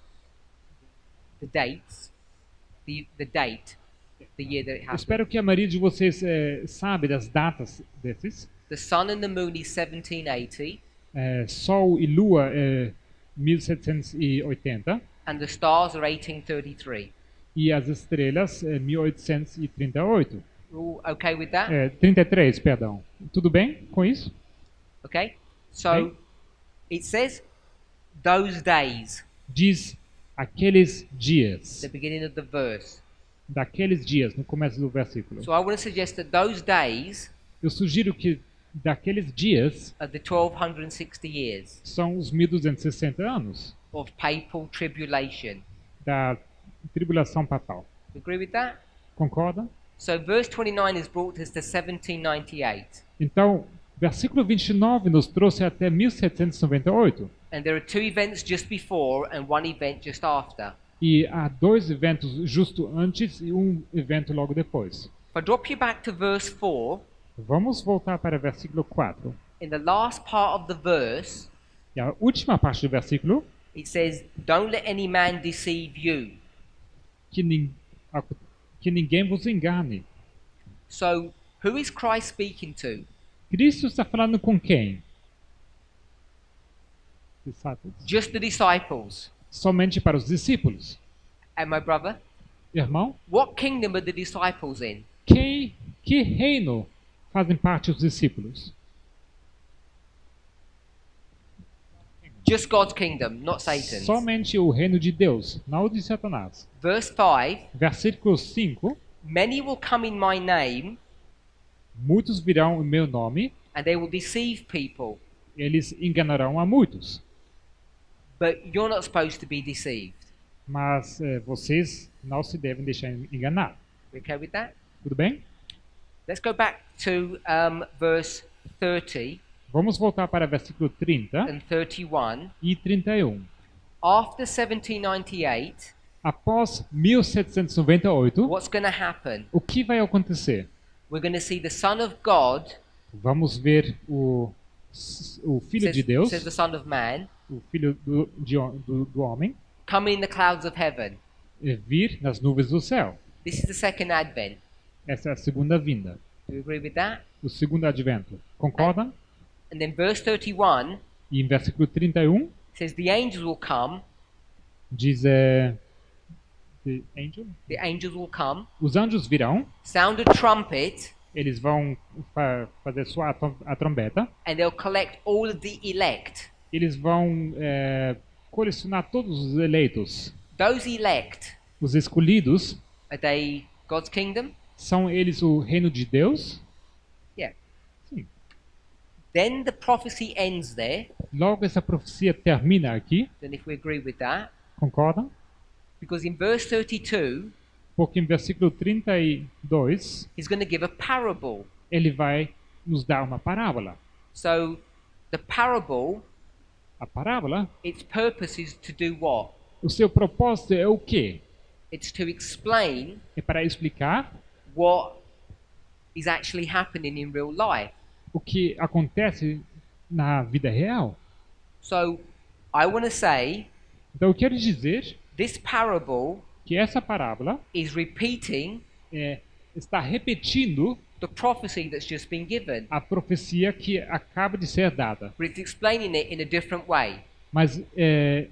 The dates, the date, the year that it Eu happened. espero que a maioria de vocês sabe das datas desses. The sun and the moon is 1780, Sol e lua 1780 and the stars are 1833. e as estrelas 1838. We're all okay with that? 33, perdão. Tudo bem com isso? Okay? So, Okay. it says those days, Diz aqueles dias. the beginning of the verse. Daqueles dias, no começo do versículo. So, I want to suggest that those days Eu sugiro que daqueles dias are the 1260 years são os 1260 anos of papal tribulation. da tribulação papal. You agree with that? Concorda? So, verse 29 has brought us to 1798. Então, versículo 29 nos trouxe até 1798. And there are two events just before and one event just after. E há dois eventos justo antes e um evento logo depois. If I drop you back to verse 4, Vamos voltar para o versículo 4. in the last part of the verse, E a última parte do versículo, it says, "Don't let any man deceive you." que, que ninguém vos engane. So, who is Christ speaking to? Cristo está falando com quem? Discípulos. Just the disciples. Somente para os discípulos. And my brother, Irmão, what kingdom are the disciples in? que reino fazem parte os discípulos? Just God's kingdom, not Satan's. Somente o reino de Deus, não o de Satanás. Verse 5, Versículo 5. many will come in my name, Muitos virão em meu nome, and they will deceive people. eles enganarão a muitos. But you're not supposed to be deceived. Mas vocês não se devem deixar enganar. You okay with that? Tudo bem? Let's go back to verse 30 Vamos voltar para versículo 30 and 31. e 31. After 1798, Após 1798, what's going to happen? o que vai acontecer? We're going to see the Son of God, Vamos ver o Filho de Deus, says the Son of Man, o Filho do homem, come in the clouds of heaven. vir nas nuvens do céu. This is the second advent. Essa é a segunda vinda. Do you agree with that? O segundo advento. Concorda? And then verse 31 E em versículo 31 says the angels will come. diz the The angels will come, os anjos virão, sound a trumpet, eles vão fazer soar a trombeta, and they'll collect all of the elect. eles vão colecionar todos os eleitos. Those elect, Os escolhidos, are they God's kingdom? são eles o reino de Deus? Yeah. Sim. Then the prophecy ends there. Logo essa profecia termina aqui, Then if we agree with that, concorda? because in verse 32, Porque em versículo 32, he's going to give a parable. ele vai nos dar uma parábola. So the parable, A parábola, its purpose is to do what? o seu propósito é o quê? It's to explain É para explicar what is actually happening in real life. o que acontece na vida real. So I want to say Então eu quero dizer this parable que essa parábola is repeating está repetindo the prophecy that's just been given, a profecia que acaba de ser dada. but it's explaining it in a different way. Mas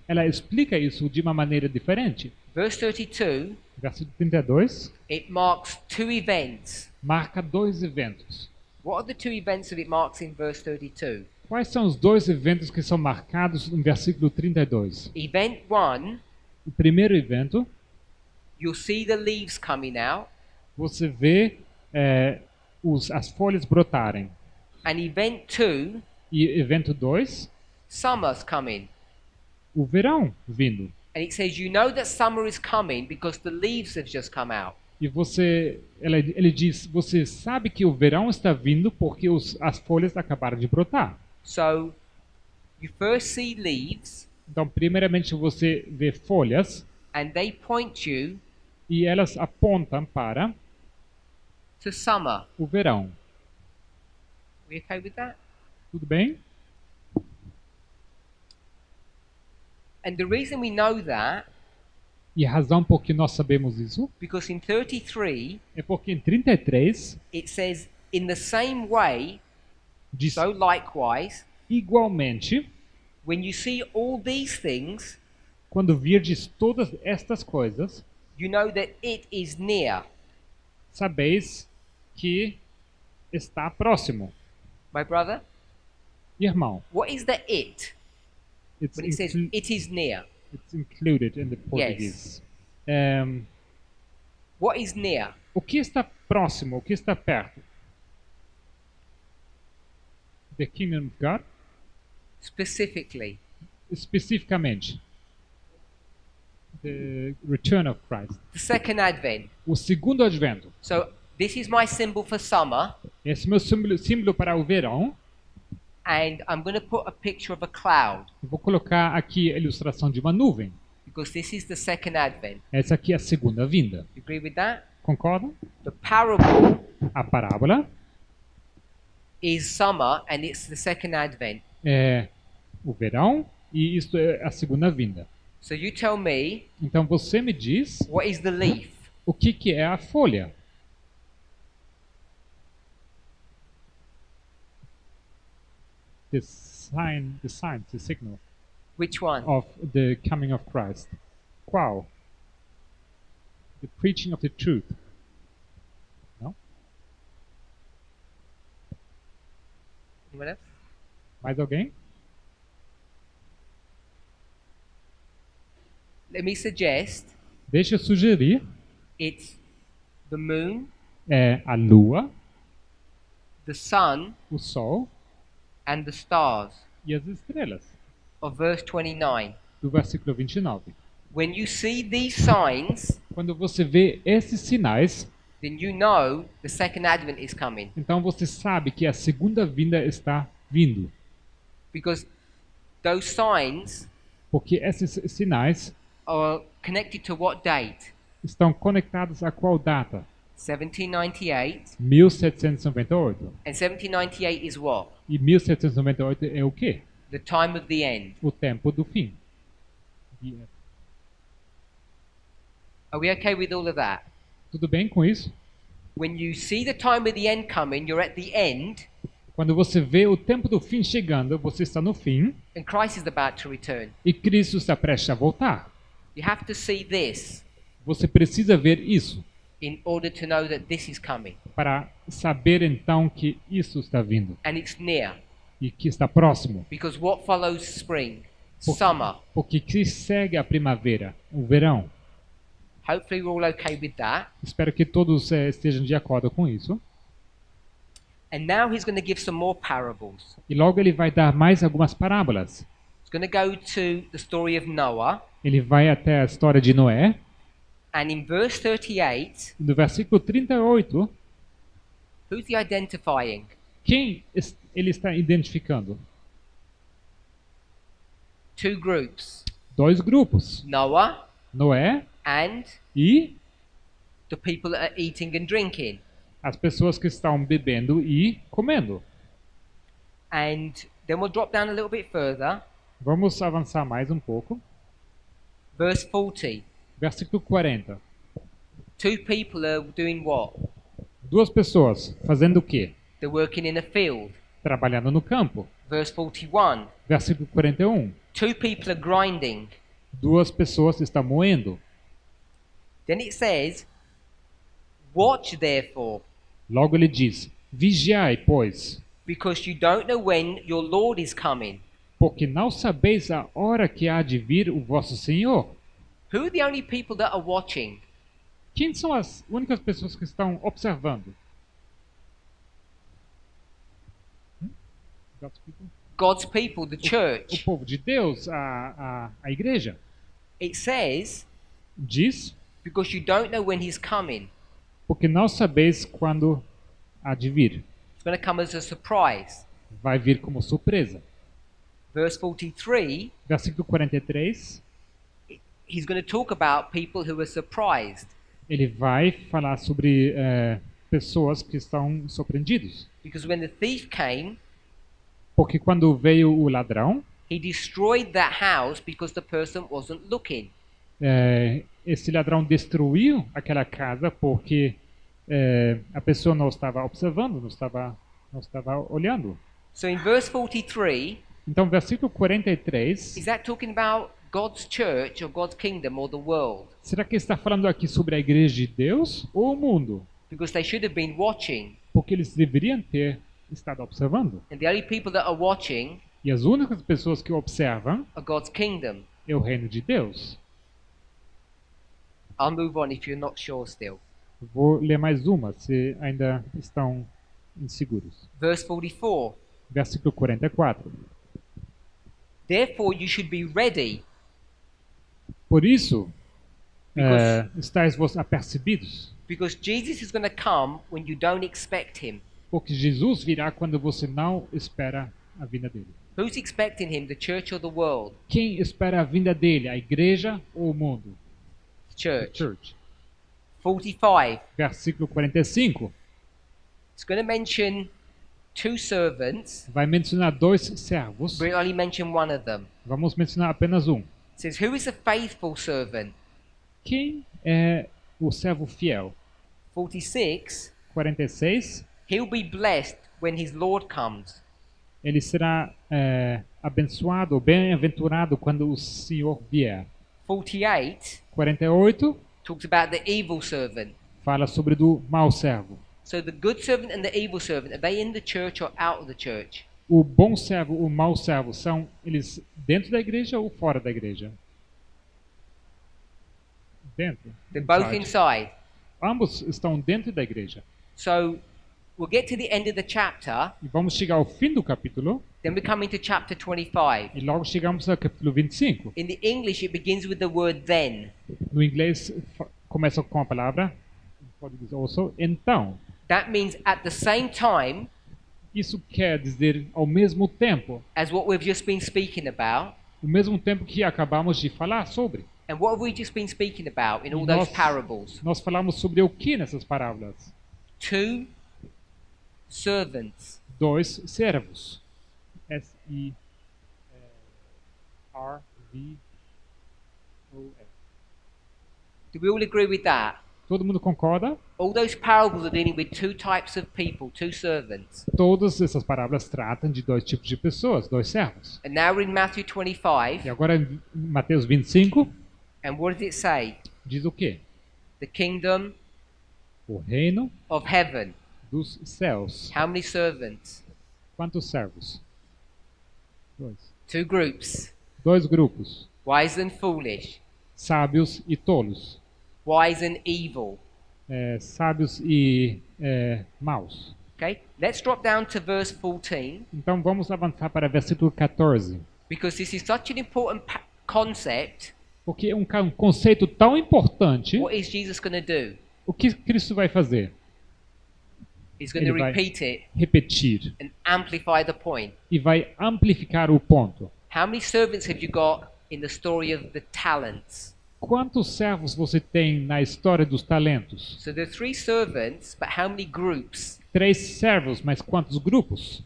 ela explica isso de uma maneira diferente. Verse 32, Versículo 32 it marks two events. marca dois eventos. What are the two events that it marks in verse 32? Quais são os dois eventos que são marcados no versículo 32? Event 1, O primeiro evento, you'll see the leaves coming out. você vê as folhas brotarem. And event 2, E evento 2, summer's coming. o verão vindo. And it says, you know that summer is coming because the leaves have just come out. E ele diz, você sabe que o verão está vindo porque as folhas acabaram de brotar. So, you first see leaves, Então, primeiramente você vê folhas and they point you e elas apontam para to summer. o verão. We okay with that? Tudo bem? And the reason we know that, E a razão por que nós sabemos isso because in 33 é porque em 33 it says, in the same way, diz so likewise, igualmente, when you see all these things, quando virdes todas estas coisas, you know that it is near. sabeis que está próximo. My brother, Irmão, what is the it it's, when it says it is near? it's included in the Portuguese. What is near? O que está próximo? O que está perto? The Kingdom of God? Specifically. Especificamente. The Return of Christ. The second advent. O segundo advento. So this is my symbol for summer, Esse é o meu símbolo para o verão. and I'm going to put a picture of a cloud, Eu vou colocar aqui a ilustração de uma nuvem. because this is the second advent. Essa aqui é a segunda vinda. You agree with that? Concordam? The parable A parábola is summer, and it's the second advent. é o verão e isto é a segunda vinda. So you tell me, Então você me diz what is the leaf? o que é a folha? The signal Which one? of the coming of Christ. Qual? The preaching of the truth. Não? Anyone else? Mais alguém? Let me suggest Deixa eu sugerir. it's the moon, É a lua, the sun, o sol and the stars e as estrelas. of verse 29. Do versículo 29. When you see these signs, Quando você vê esses sinais, then you know the second advent is coming, então você sabe que a segunda vinda está vindo. because those signs Porque esses sinais are connected to what date? estão conectados a qual data? 1798. 1798. And 1798 is what? E 1798 é o quê? The time of the end. O tempo do fim. Are we okay with all of that? Tudo bem com isso? When you see the time of the end coming, you're at the end, Quando você vê o tempo do fim chegando, você está no fim and Christ is about to return. e Cristo está prestes a voltar. You have to see this Você precisa ver isso in order to know that this is coming, para saber então que isso está vindo and it's near. e que está próximo. Because what follows spring? Por- Summer. Porque que segue a primavera, o verão. Hopefully we're all okay with that. Espero que todos estejam de acordo com isso. And now he's going to give some more parables. E logo ele vai dar mais algumas parábolas. He's going to go to the story of Noah, Ele vai até a história de Noé. and in verse 38, No versículo 38, who's he identifying? quem ele está identificando? Two groups, Dois grupos. Noah Noé and e the people that are eating and drinking. as pessoas que estão bebendo e comendo. And then we'll drop down a little bit further. Vamos avançar mais um pouco. Verse 40. Versículo 40. Two people are doing what? Duas pessoas fazendo o quê? They're working in a field. Trabalhando no campo. Verse 41. Versículo 41. Two people are grinding. Duas pessoas estão moendo. Then it says, watch therefore, Logo ele diz: Vigiai, pois, because you don't know when your Lord is coming. porque não sabeis a hora que há de vir o vosso Senhor. Who are the only people that are watching? Quem são as únicas pessoas que estão observando? God's people? God's people, the O church. povo de Deus, a igreja. It says, Diz, because you don't know when he's coming. porque não sabeis quando há de vir. It's going to come as a surprise. Vai vir como surpresa. Verse 43, Versículo 43, he's going to talk about people who are surprised. ele vai falar sobre pessoas que estão surpreendidos. Because when the thief came, Porque quando veio o ladrão, he destroyed that house because the person wasn't looking. esse ladrão destruiu aquela casa porque a pessoa não estava observando, não estava olhando. So in verse 43, Então, versículo 43, is that talking about God's church or God's kingdom or the world? será que está falando aqui sobre a igreja de Deus ou o mundo? Because they should have been watching. Porque eles deveriam ter estado observando. And the only people that are watching E as únicas pessoas que observam are God's kingdom. é o reino de Deus. I'll move on if you're not sure still. Vou ler mais uma, se ainda estão inseguros. Verse 44. Versículo 44. Therefore you should be ready. Por isso, Because- estáis vos apercebidos, Because Jesus is going to come when you don't expect him. porque Jesus virá quando você não espera a vinda dele. Who's expecting him, the church or the world? Quem espera a vinda dele, a igreja ou o mundo? Church. Church. 45. Versículo 45. It's going to mention two servants, Vai mencionar dois servos. but it only mention one of them. Vamos mencionar apenas um. It says, who is a faithful servant? Quem é o servo fiel? 46. 46. He'll be blessed when his Lord comes. Ele será abençoado, bem-aventurado quando o Senhor vier. 48 48 talks about the evil servant. fala sobre do mau servo. So the good servant and the evil servant, are they in the church or out of the church? O bom servo, o mau servo, são eles dentro da igreja ou fora da igreja? Dentro. They're both Inside. inside. Ambos estão dentro da igreja. So we'll get to the end of the chapter, E vamos chegar ao fim do capítulo then we come into chapter 25. e logo chegamos ao capítulo 25. In the English, it begins with the word then. No inglês começa com a palavra, em português also, então. That means at the same time Isso quer dizer ao mesmo tempo, as what we've just been speaking about. o mesmo tempo que acabamos de falar sobre. And what have we just been speaking about in all E those parables? nós falamos sobre o que nessas parábolas? Two servants. Dois servos. S-I-R-V-O-S. Do we all agree with that? Todo mundo concorda? All those parables are dealing with two types of people, two servants. Todas essas parábolas tratam de dois tipos de pessoas, dois servos. And now we're in Matthew E 25, agora em Mateus 25 and what does it say? diz o quê? The kingdom O reino of heaven. dos céus. How many servants? Quantos servos? Dois. Two groups. Dois grupos. Wise and foolish. Sábios e tolos. Wise and evil. Sábios e maus. Okay? Let's drop down to verse 14, Então vamos avançar para versículo 14. because this is such an important concept. Porque é um conceito tão importante. What is Jesus going to do? O que Cristo vai fazer? He's going to Ele vai repeat it repetir and amplify the point. e vai amplificar o ponto. How many servants have you got in the story of the talents? Quantos servos você tem na história dos talentos? So there are three servants, but how many groups? 3 servos, mas quantos grupos?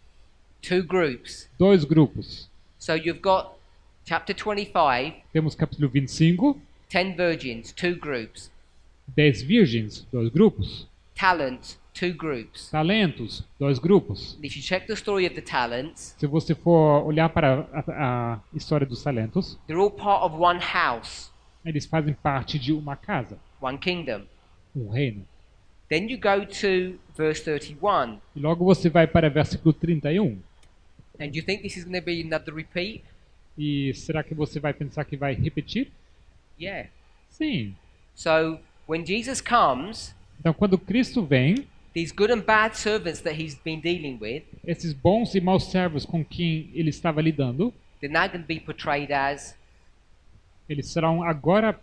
Two groups. 2 grupos. So you've got chapter 25, Temos capítulo 25, 10 virgins, two groups. 10 virgens, 2 grupos. Talents, two groups. Talentos, 2 grupos. And if you check the story of the talents, Se você for olhar para a história dos talentos, they're all part of one house, eles fazem parte de uma casa, one kingdom. um reino. Then you go to verse 31, E logo você vai para versículo 31. and you think this is going to be another repeat? E será que você vai pensar que vai repetir? Yeah. Sim. So when Jesus comes, Então, quando Cristo vem, these good and bad servants that he's been dealing with, esses bons e maus servos com quem ele estava lidando, they're now going to be portrayed as eles serão agora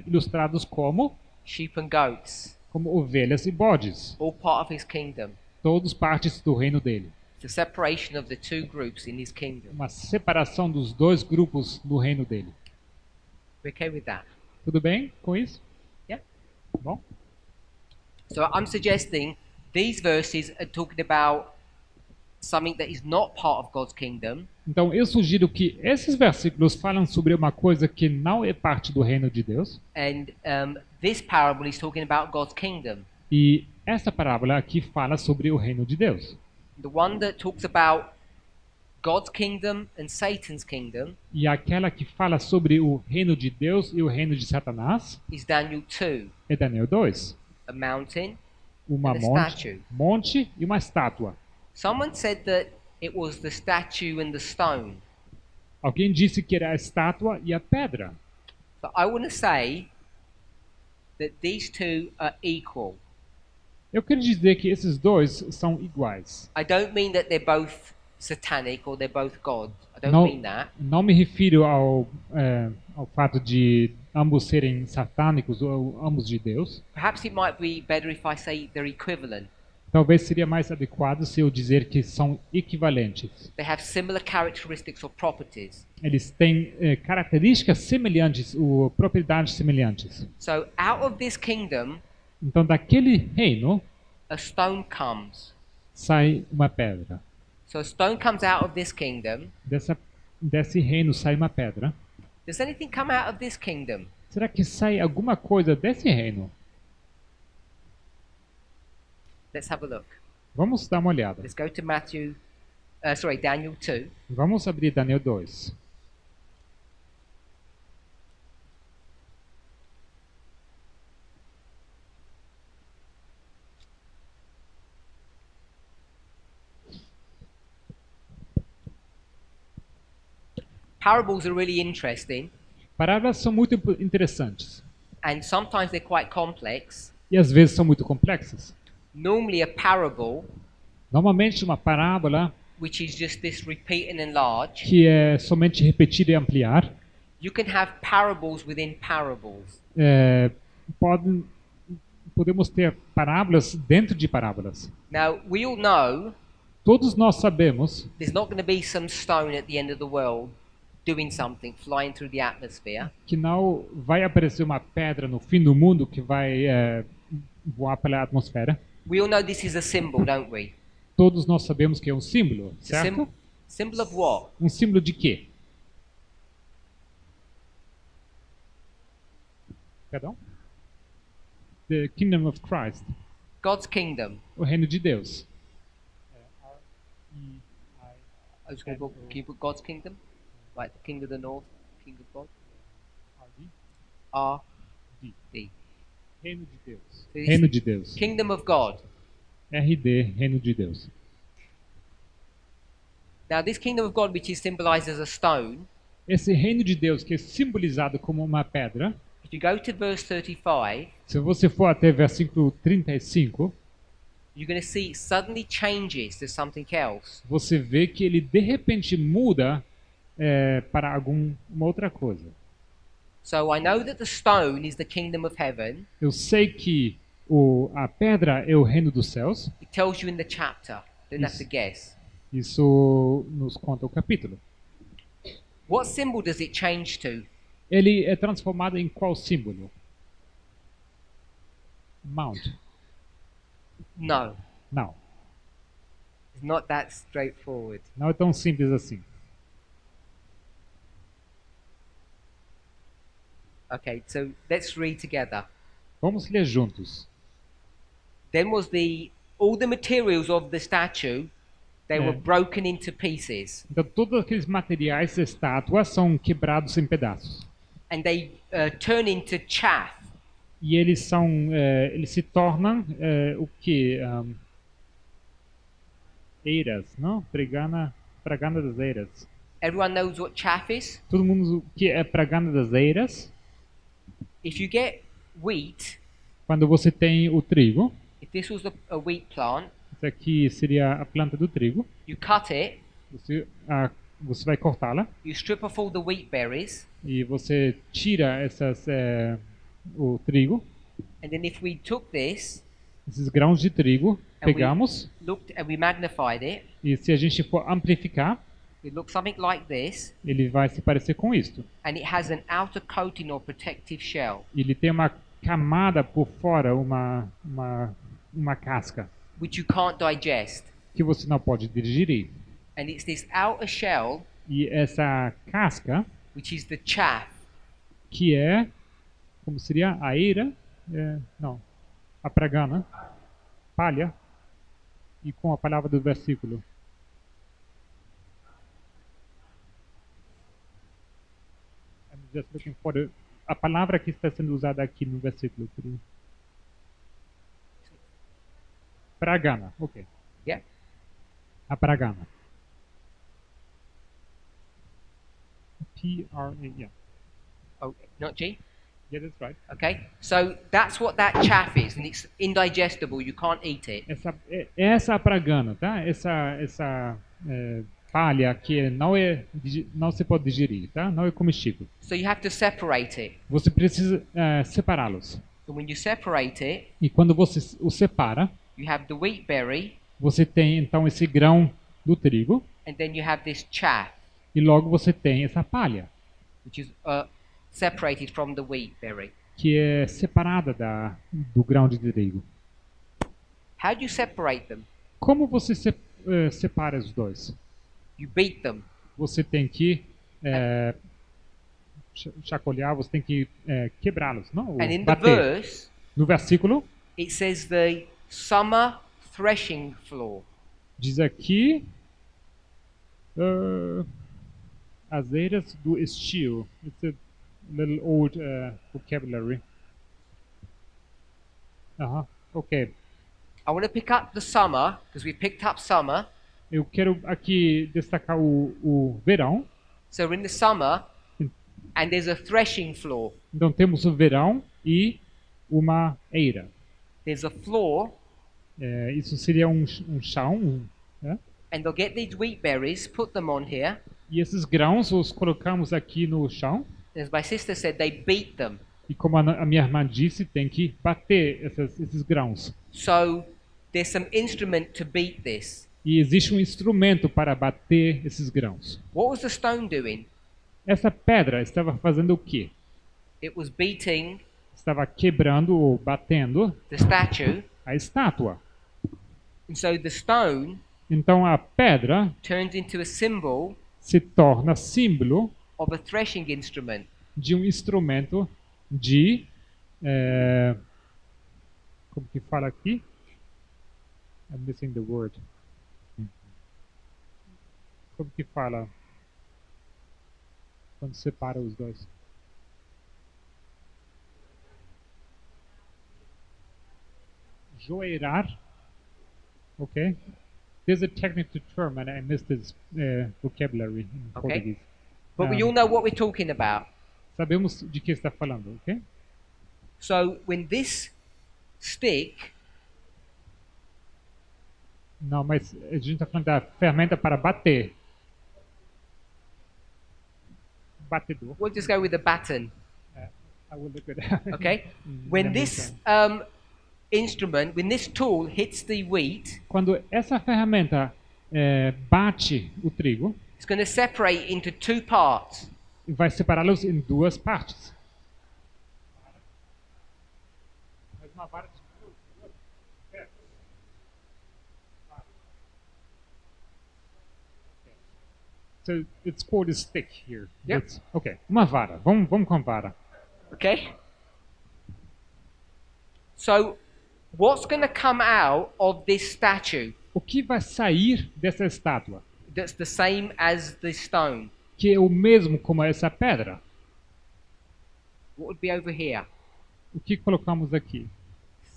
ilustrados como sheep and goats, ovelhas e bodes, all part of his kingdom. todos partes do reino dele. It's the separation of the two groups in his kingdom. uma separação dos dois grupos do reino dele. We okay with that? Tudo bem com isso? Yeah. Bom? So I'm suggesting these verses are talking about something that is not part of God's kingdom, Então eu sugiro que esses versículos falam sobre uma coisa que não é parte do reino de Deus, and this parable is talking about God's kingdom. e essa parábola aqui fala sobre o reino de Deus. The one that talks about God's kingdom and Satan's kingdom E aquela que fala sobre o reino de Deus e o reino de Satanás is Daniel 2, é Daniel 2. a mountain Uma and a statue. monte e uma estátua. Someone said that it was the statue and the stone. Alguém disse que era a estátua e a pedra. So I want to say that these two are equal. Eu quero dizer que esses dois são iguais. I don't mean that they're both satanic or they're both God. I don't Não, mean that. não me refiro ao fato de ambos serem satânicos ou ambos de Deus. Perhaps it might be better if I say they're equivalent. Talvez seria mais adequado se eu dizer que são equivalentes. They have similar characteristics or properties. Eles têm características semelhantes, ou propriedades semelhantes. So out of this kingdom, Então, daquele reino a stone comes. sai uma pedra. So a stone comes out of this kingdom. Desse reino sai uma pedra. Does anything come out of this kingdom? Será que sai alguma coisa desse reino? Let's have a look. Vamos dar uma olhada. Let's go to Daniel 2. Vamos abrir Daniel 2. Parables are really interesting, Parábolas são muito interessantes and sometimes they're quite complex. e às vezes são muito complexas. Normally a parable, Normalmente uma parábola which is just this repeat and enlarge, que é somente repetir e ampliar, you can have parables within parables. podem podemos ter parábolas dentro de parábolas. Now, we all know Todos nós sabemos there's not going to be some stone at the end of the world doing something, flying through the atmosphere. que não vai aparecer uma pedra no fim do mundo que vai voar pela atmosfera. We all know this is a symbol, don't we? Todos nós sabemos que é um símbolo, It's a certo? symbol of what? Um símbolo de quê? Perdão? The Kingdom of Christ. God's kingdom. O reino de Deus. I was going to can you put God's kingdom? Like the king of the north, king of God. R D. Reino de Deus. So this Reino de Deus. Kingdom of God. RD, Reino de Deus. Now, this kingdom of God, which is symbolized as a stone, Esse reino de Deus que é simbolizado como uma pedra, if you go to verse 35, se você for até versículo 35, you're going to see it suddenly changes to something else. você vê que ele de repente muda para uma outra coisa. So I know that the stone is the kingdom of heaven. Eu sei que a pedra é o reino dos céus. It tells you in the chapter. Don't have to guess. Isso nos conta o capítulo. What symbol does it change to? Ele é transformado em qual símbolo? Mount. No, Não. it's not that straightforward. Não é tão simples assim. Okay, so let's read together. Vamos ler juntos. Then was all the materials of the statue, they were broken into pieces, Então todos aqueles materiais da estátua são quebrados em pedaços. and they turn into chaff. E eles eles se tornam o que? Eiras, não? Pragana das eiras. Everyone knows what chaff is? Todo mundo o que é pragana das eiras? If you get wheat, Quando você tem o trigo, if this was a wheat plant, isso aqui seria a planta do trigo. you cut it, Você vai cortá-la you strip off all the wheat berries, e você tira o trigo, and then if we took this esses grãos de trigo, and we pegamos, looked and we magnified it, e se a gente for amplificar, it looks something like this, ele vai se parecer com isto. and it has an outer coating or protective shell, Ele tem uma camada por fora, uma casca, which you can't digest. que você não pode digerir. And it's this outer shell, E essa casca, which is the chaff, que é, como seria? A eira? Não, a pragana, palha, e com a palavra do versículo. I'm just looking for a palavra que está sendo usada aqui no versículo. Pragana, ok. yeah? A pragana. P-R-A, yeah. Oh, not G? Yeah, that's right. Okay, so that's what that chaff is, and it's indigestible, you can't eat it. Essa a pragana, tá? Essa palha que não se pode digerir, tá? Não é comestível. So you have to separate it. Você precisa separá-los. And when you separate it, E quando você o separa, you have the wheat berry, você tem então esse grão do trigo and then you have this chaff, e logo você tem essa palha, which is separated from the wheat berry. que é separada do grão de trigo. How do you separate them? Como você separa os dois? You beat them. Você tem que chacoalhar, você tem que quebrá-los, não? Ou And in the bater. verse, No versículo it says the summer threshing floor. diz aqui as eiras do estio. It's a little old vocabulary. Ok. I want to pick up the summer, because we picked up summer. Eu quero aqui destacar o verão. So we're in the summer, and there's a threshing floor. Então temos o verão e uma eira. There's a floor, Isso seria um chão. and they'll get these wheat berries, put them on here. E esses grãos os colocamos aqui no chão. As my sister said, they beat them. E como a minha irmã disse, tem que bater esses grãos. So there's some instrument to beat this. E existe um instrumento para bater esses grãos. What was the stone doing? Essa pedra estava fazendo o quê? It was beating Estava quebrando ou batendo the statue. a estátua. And so the stone Então a pedra turns into a symbol se torna símbolo of a threshing instrument. de um instrumento de... como que fala aqui? I'm missing the word. Como que fala quando separa os dois? Joeirar. Okay. There's a technical term and I missed this vocabulary in Okay. Portuguese. But we all know what we're talking about. Sabemos de que está falando, ok? So when this stick Não, mas a gente está falando da ferramenta para bater. Batedor. we'll just go with the baton, I will look at that. okay? In When the this meantime. instrument, when this tool hits the wheat, Quando essa ferramenta bate o trigo, it's going to separate into two parts. vai separá-los em duas partes. So it's called a stick here. Yep. Ok, uma vara. Vamos com a vara. Okay? So what's going to come out of this statue O que vai sair dessa estátua? that's the same as the stone? Que é o mesmo como essa pedra. What would be over here? O que colocamos aqui?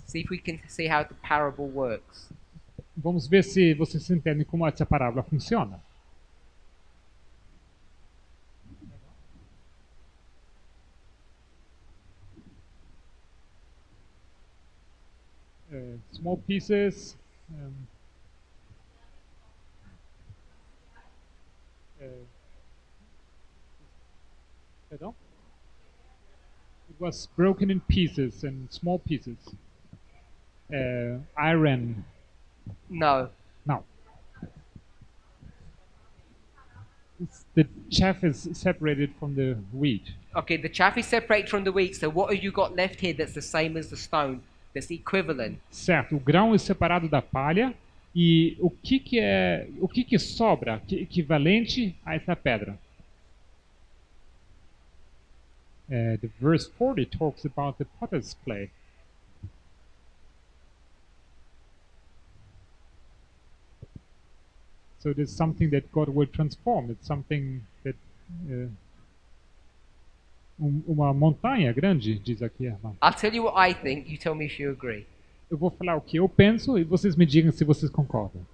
See if we can see how the parable works. Vamos ver se vocês entendem como essa parábola funciona. Small pieces. Pardon? It was broken in pieces and small pieces. Iron No. Não. The chaff is separated from the wheat. Okay, the chaff is separated from the wheat. So what have you got left here that's the same as the stone? That's equivalent. Certo, o grão é separado da palha e o que sobra que é equivalente a essa pedra? The verse 40 talks about the potter's clay. So it is something that God will transform. It's something that uma montanha grande, diz aqui, irmão. I'll tell you what I think. You tell me if you agree. Eu vou falar o que eu penso e vocês me digam se vocês concordam.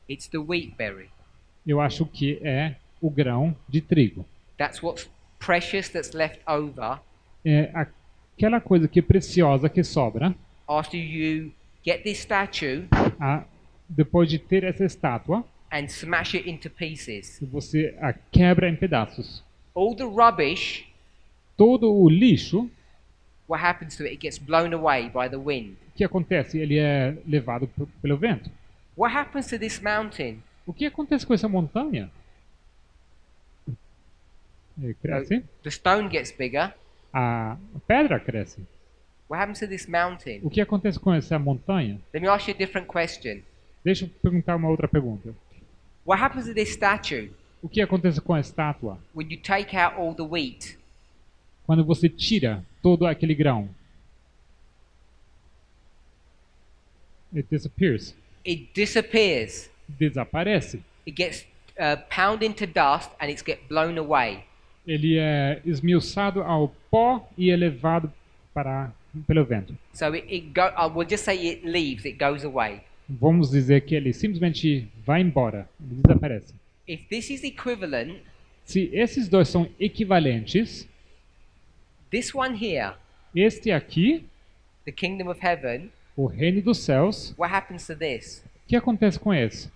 It's the wheat berry. Eu acho que é o grão de trigo. That's what's precious that's left over É aquela coisa que é preciosa que sobra after you get this statue depois de ter essa estátua and smash it into pieces. e você a quebra em pedaços. All the rubbish, Todo o lixo, what happens to it? It gets blown away by the wind. o que acontece? Ele é levado pelo vento. What happens to this mountain? O que acontece com essa montanha? Cresce. The stone gets bigger. A pedra cresce. What happens to this mountain? O que acontece com essa montanha? Let me ask you a different question. Deixa eu perguntar uma outra pergunta. What happens to this statue O que acontece com a estátua when you take out all the wheat? quando você tira todo aquele grão? It disappears. It disappears. Desaparece. It gets pounded into dust and it's get blown away. Ele é esmiuçado ao pó e é levado pelo vento. So we'll just say it leaves, it goes away. Vamos dizer que ele simplesmente vai embora, ele desaparece. If this is equivalent, Se esses dois são equivalentes, this one here, este aqui, the kingdom of heaven, o reino dos céus, what happens to this? o que acontece com esse?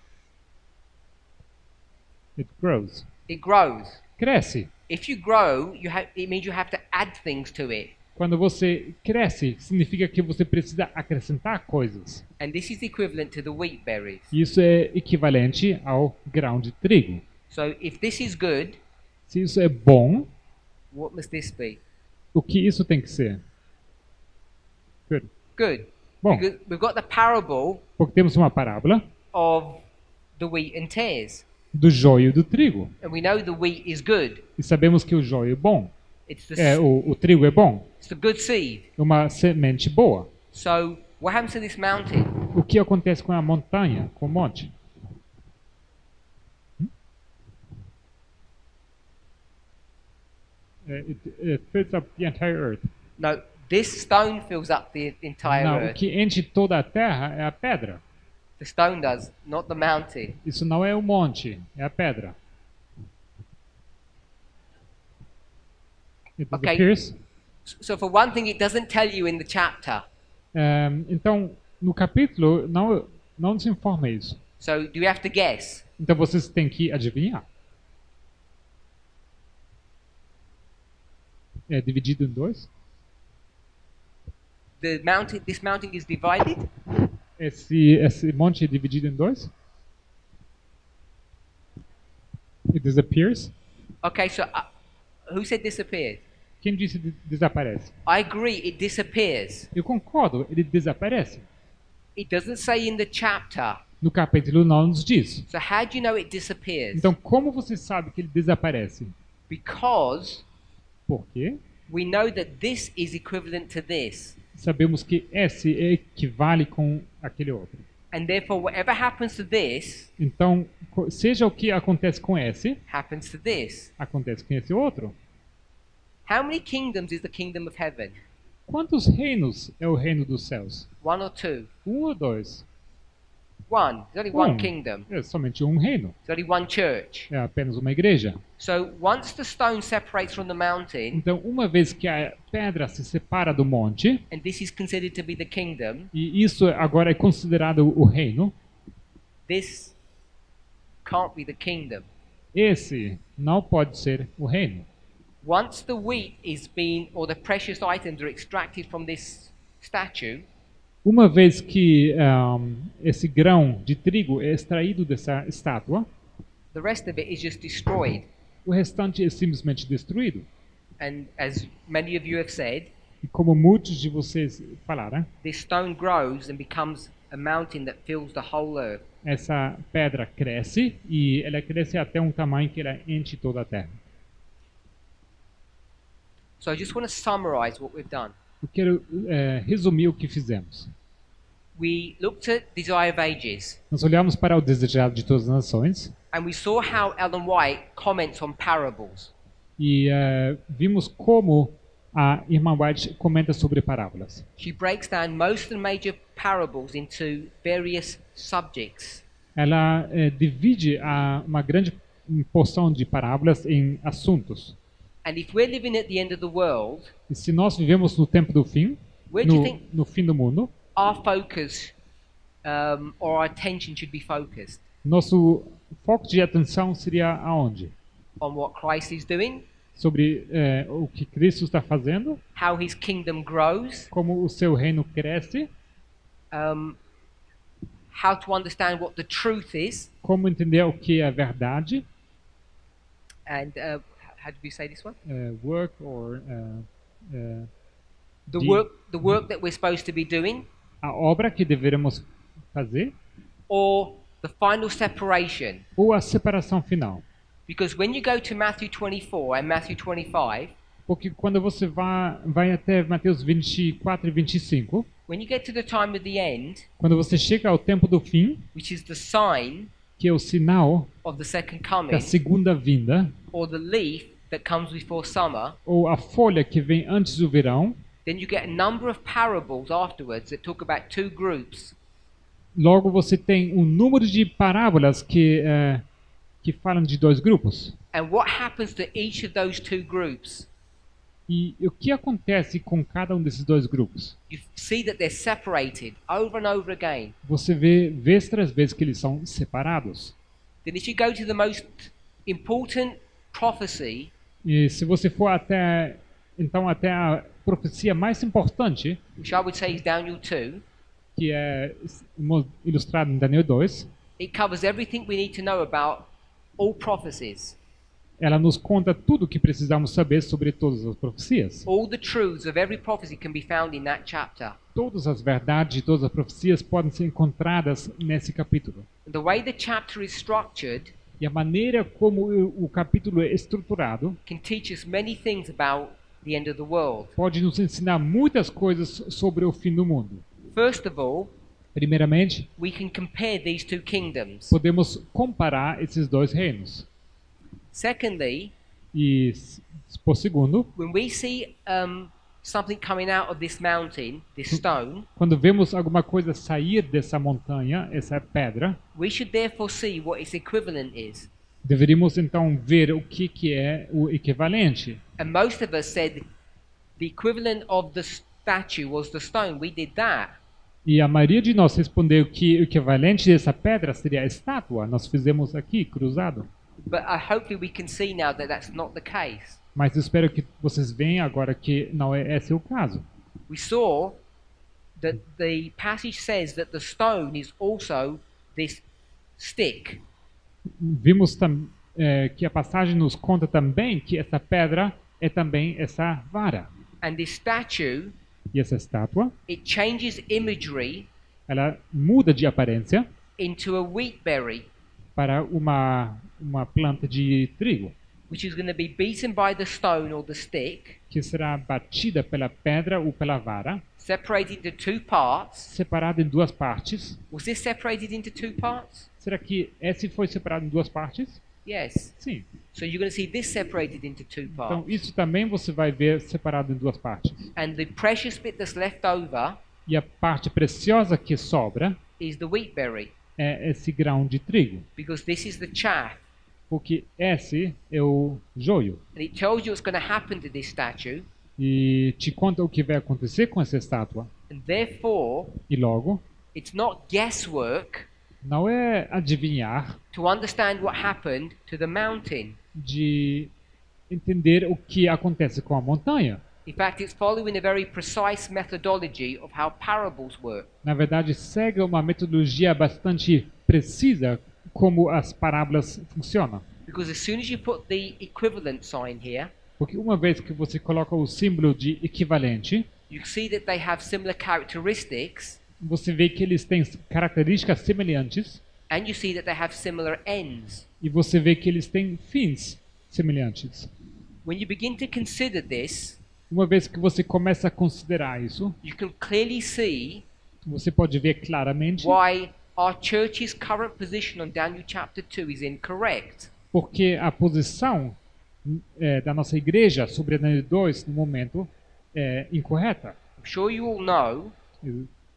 It grows. It grows. Cresce. If you grow, it means you have to add things to it. Quando você cresce, significa que você precisa acrescentar coisas. And this is equivalent to the wheat berries. Isso é equivalente ao grão de trigo. So if this is good, Se isso é bom, what must this be? o que isso tem que ser? Good. Good. Bom, Because we've got the parable porque temos uma parábola of the wheat and tares. do joio e do trigo. And we know the wheat is good. E sabemos que o joio é bom. It's the, O trigo é bom. it's the good seed. É uma semente boa. So what happens to this mountain? O que acontece com a montanha, com o monte? It fills up the entire earth. No, this stone fills up the entire Não, o earth. que enche toda a terra é a pedra. The stone does, not the mountain. Isso não é o monte, é a pedra. It Okay. disappears. So for one thing, it doesn't tell you in the chapter. Então, no capítulo, não nos informa isso. So do you have to guess? Então, vocês têm que adivinhar. É dividido em dois. This mountain is divided. Esse monte é dividido em dois. It disappears. Okay, so who said disappeared? Quem disse desaparece? I agree, it disappears. Eu concordo, ele desaparece. It doesn't say in the chapter. No capítulo não nos diz. So how do you know it disappears? Então, como você sabe que ele desaparece? Because Por quê? we know that this is equivalent to this. Sabemos que esse equivale com aquele outro. And therefore, whatever happens to this, Então, seja o que acontece com esse, happens to this. acontece com esse outro. How many kingdoms is the kingdom of heaven? Quantos reinos é o reino dos céus? One or two? Ou dois? One. There's only one kingdom. É somente um reino. There's only one church. É apenas uma igreja. So once the stone separates from the mountain, Então, uma vez que a pedra se separa do monte, and this is considered to be the kingdom, e isso agora é considerado o reino, this can't be the kingdom. esse não pode ser o reino. Once the wheat is being, or the precious items are extracted from this statue, Uma vez que esse grão de trigo é extraído dessa estátua, the rest of it is just destroyed. o restante é simplesmente destruído. And as many of you have said, E como muitos de vocês falaram, this stone grows and becomes a mountain that fills the whole earth. essa pedra cresce e ela cresce até um tamanho que ela enche toda a terra. So I just want to summarize what we've done. Eu quero resumir o que fizemos. We looked at Desire of Ages, Nós olhamos para o desejado de todas as nações and we saw how Ellen White comments on parables. e vimos como a irmã White comenta sobre parábolas. She breaks down most of the major parables into various subjects. Ela divide uma grande porção de parábolas em assuntos. And if we're living at the end of the world, E se nós vivemos no tempo do fim, where do you think no fim do mundo, our focus or our attention should be focused? nosso foco de atenção seria aonde? On what Christ is doing, Sobre o que Cristo está fazendo, how his kingdom grows, como o seu reino cresce, how to understand what the truth is, como entender o que é verdade, and how do we say this one? work or The the- work that we're supposed to be doing, a obra que deveremos fazer, or the final separation. ou a separação final. Because when you go to Matthew 24 and Matthew 25, Porque quando você vai até Mateus 24 e 25, when you get to the time of the end, quando você chega ao tempo do fim, which is the sign que é o sinal of the second da coming, segunda vinda, or the leaf that comes before summer, ou a folha que vem antes do verão, then you get a number of parables afterwards that talk about two groups. logo você tem um número de parábolas que falam de dois grupos. And what happens to each of those two groups? E o que acontece com cada um desses dois grupos? You see that they're separated over and over again. Você vê vez tras vez que eles são separados. Then if you go to the most important prophecy, E se você for até a profecia mais importante, which I would say is Daniel 2, que é ilustrada em Daniel 2, it covers everything we need to know about all prophecies, ela nos conta tudo o que precisamos saber sobre todas as profecias. all the truths of every prophecy can be found in that chapter. Todas as verdades de todas as profecias podem ser encontradas nesse capítulo. And the way the chapter is structured E a maneira como o capítulo é estruturado can teach us many things about the end of the world. pode nos ensinar muitas coisas sobre o fim do mundo. First of all, Primeiramente, we can compare these two kingdoms. podemos comparar esses dois reinos. Secondly, E, por segundo, when we see something coming out of this mountain, this stone, quando vemos alguma coisa sair dessa montanha, essa pedra, we should therefore see what its equivalent is. deveríamos então ver o que é o equivalente. And most of us said the equivalent of the statue was the stone. We did that. E a maioria de nós respondeu que o equivalente dessa pedra seria a estátua. Nós fizemos aqui, cruzado. But hopefully we can see now that that's not the case. Mas eu espero que vocês vejam agora que não é esse o caso. We saw that the passage says that the stone is also this stick. Vimos que a passagem nos conta também que essa pedra é também essa vara. And this statue, E essa estátua, it changes imagery ela muda de aparência into a wheat berry, para uma planta de trigo, which is going to be beaten by the stone or the stick, que será batida pela pedra ou pela vara, separated into two parts. separada em duas partes. Was this separated into two parts? Será que esse foi separado em duas partes? Yes. Sim. So you're going to see this separated into two Então parts. isso também você vai ver separado em duas partes. And the precious bit that's left over E a parte preciosa que sobra is the wheat berry, é esse grão de trigo, because this is the chaff. porque esse é o joio. And it tells you what's going to happen to this statue. E te conta o que vai acontecer com essa estátua. And therefore, E logo, it's not guesswork não é adivinhar to understand what happened to the mountain. de entender o que acontece com a montanha. In fact, it's following a very precise methodology of how parables work. Na verdade, segue uma metodologia bastante precisa como as parábolas funcionam. Because as soon as you put the equivalent sign here, Porque uma vez que você coloca o símbolo de equivalente, you see that they have similar characteristics, você vê que eles têm características semelhantes and you see that they have similar ends. e você vê que eles têm fins semelhantes. When you begin to consider this, Uma vez que você começa a considerar isso, you can clearly see você pode ver claramente why our church's current position on Daniel chapter 2 is incorrect. porque a posição da nossa igreja sobre Daniel 2 no momento é incorreta. I'm sure you all know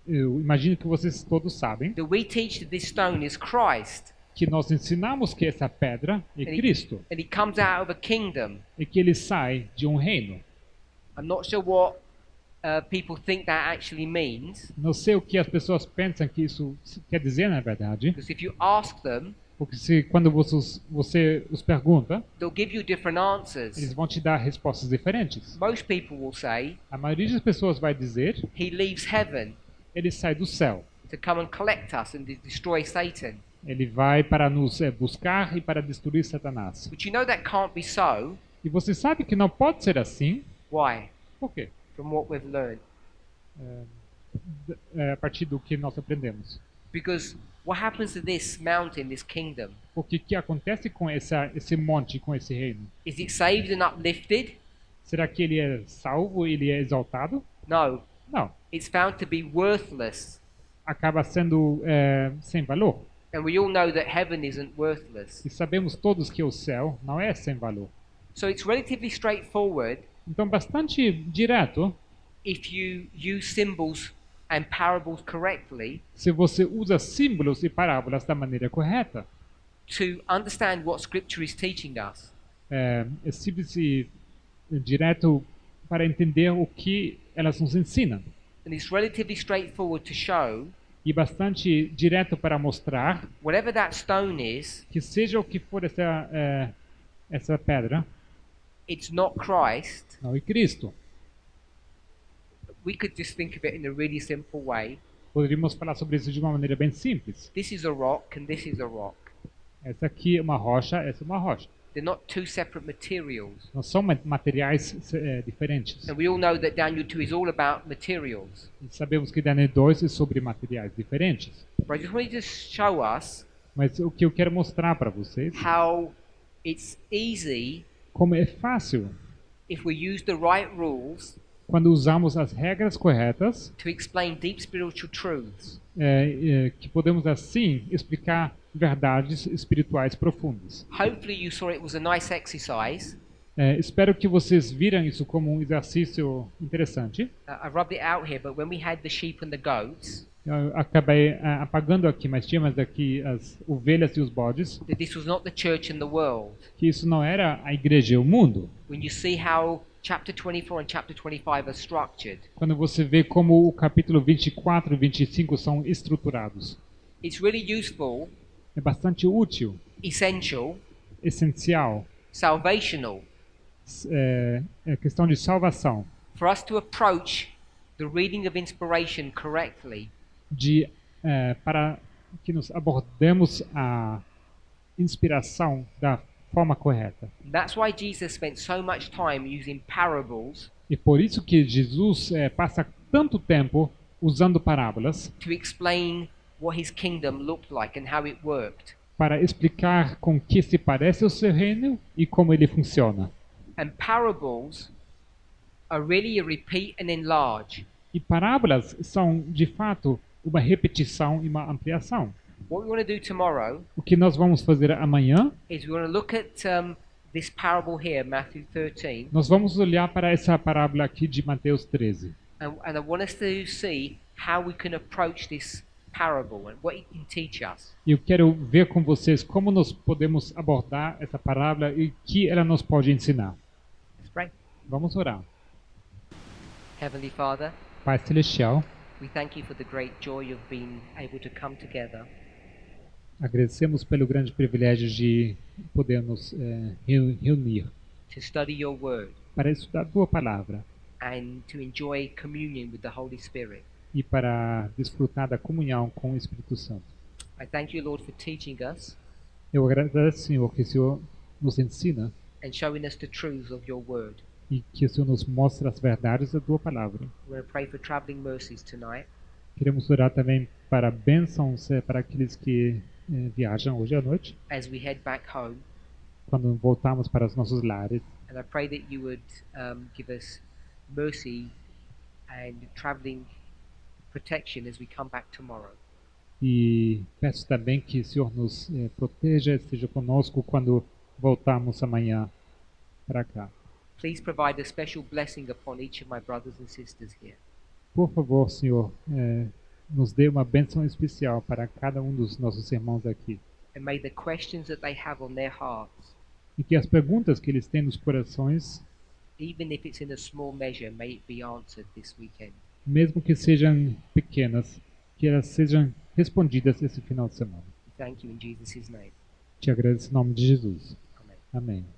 Eu imagino que vocês todos sabem that we teach that this stone is Christ, que nós ensinamos que essa pedra é Cristo and he comes out of a kingdom. e que ele sai de um reino. I'm not sure what people think that actually means, Não sei o que as pessoas pensam que isso quer dizer na verdade, because if you ask them, porque quando você os pergunta, they'll give you different eles answers. vão te dar respostas diferentes. Most people will say A maioria das pessoas vai dizer, he leaves heaven ele sai do céu. to come and collect us and destroy Satan. Ele vai para nos buscar e para destruir Satanás. But you know that can't be so. E você sabe que não pode ser assim. Why? Por quê? From what we've learned. A partir do que nós aprendemos. Because what happens to this mountain, this kingdom? Porque o que acontece com esse monte, com esse reino? Is it saved and uplifted? Será que ele é salvo, ele é exaltado? No. Não. It's found to be worthless. Acaba sendo sem valor. And we all know that heaven isn't worthless. E sabemos todos que o céu não é sem valor. So it's relatively straightforward Então, bastante direto, if you use symbols and parables correctly se você usa símbolos e parábolas da maneira correta. to understand what Scripture is teaching us. É simples e direto para entender o que elas nos ensinam. And it's relatively straightforward to show E bastante direto para mostrar whatever that stone is, que seja o que for essa pedra, it's not Christ. não é Cristo. We could just think of it in a really simple way. Poderíamos falar sobre isso de uma maneira bem simples. This is a rock and this is a rock. Essa aqui é uma rocha, essa é uma rocha. They're not two separate materials. Não são materiais diferentes. And we all know that Daniel 2 is all about materials. E sabemos que Daniel 2 é sobre materiais diferentes. But I just wanted to show us Mas o que eu quero mostrar para vocês, how it's easy como é fácil if we use the right rules quando usamos as regras corretas, to explain deep spiritual truths. que podemos assim explicar verdades espirituais profundas. Hopefully you saw it was a nice exercise. Espero que vocês viram isso como um exercício interessante. I rubbed it out here, but when we had the sheep and the goats, Eu acabei apagando aqui, mas tínhamos aqui as ovelhas e os bodes, that this was not the church and the world. que isso não era a igreja e o mundo. When you see how chapter 24 and chapter 25 are structured, Quando você vê como o capítulo 24 e 25 são estruturados, it's really useful, é bastante útil, essential, essencial, salvational é questão de salvação, for us to approach the reading of inspiration correctly. para que nos abordemos a inspiração da forma correta. That's why Jesus spent so much time using parables E por isso que Jesus passa tanto tempo usando parábolas to explain what his kingdom looked like and how it worked. para explicar com que se parece o seu reino e como ele funciona. And parables are really a repeat and enlarge. E parábolas são, de fato, uma repetição e uma ampliação. What we want to do tomorrow O que nós vamos fazer amanhã, is we want to look at this parable here, Matthew 13, nós vamos olhar para essa parábola aqui de Mateus 13. and I want us to see how we can approach this parable and what it can teach us. E eu quero ver com vocês como nós podemos abordar essa parábola e o que ela nos pode ensinar. Let's pray. Vamos orar. Heavenly Father, Pai Celestial, we thank you for the great joy of being able to come together agradecemos pelo grande privilégio de poder nos reunir to study your word. para estudar a Tua Palavra. and to enjoy communion with the Holy Spirit. e para desfrutar da comunhão com o Espírito Santo. I thank you, Lord, for teaching us Eu agradeço, Senhor, que o Senhor nos ensina and showing us the truths of your word. e que o Senhor nos mostra as verdades da tua palavra. We're going to pray for traveling mercies tonight Queremos orar também para bênçãos para aqueles que viajam hoje à noite, as we head back home. quando voltarmos para os nossos lares. And I pray that you would give us mercy and traveling protection as we come back tomorrow. E peço também que o Senhor nos proteja, esteja conosco quando voltarmos amanhã para cá. Please provide a special blessing upon each of my brothers and sisters here. Por favor, Senhor, nos dê uma bênção especial para cada um dos nossos irmãos aqui. And may the questions that they have on their hearts, E que as perguntas que eles têm nos corações, even if it's in a small measure, may it be answered this weekend. mesmo que sejam pequenas, que elas sejam respondidas esse final de semana. Thank you in Jesus' name. Te agradeço em nome de Jesus. Amen. Amém.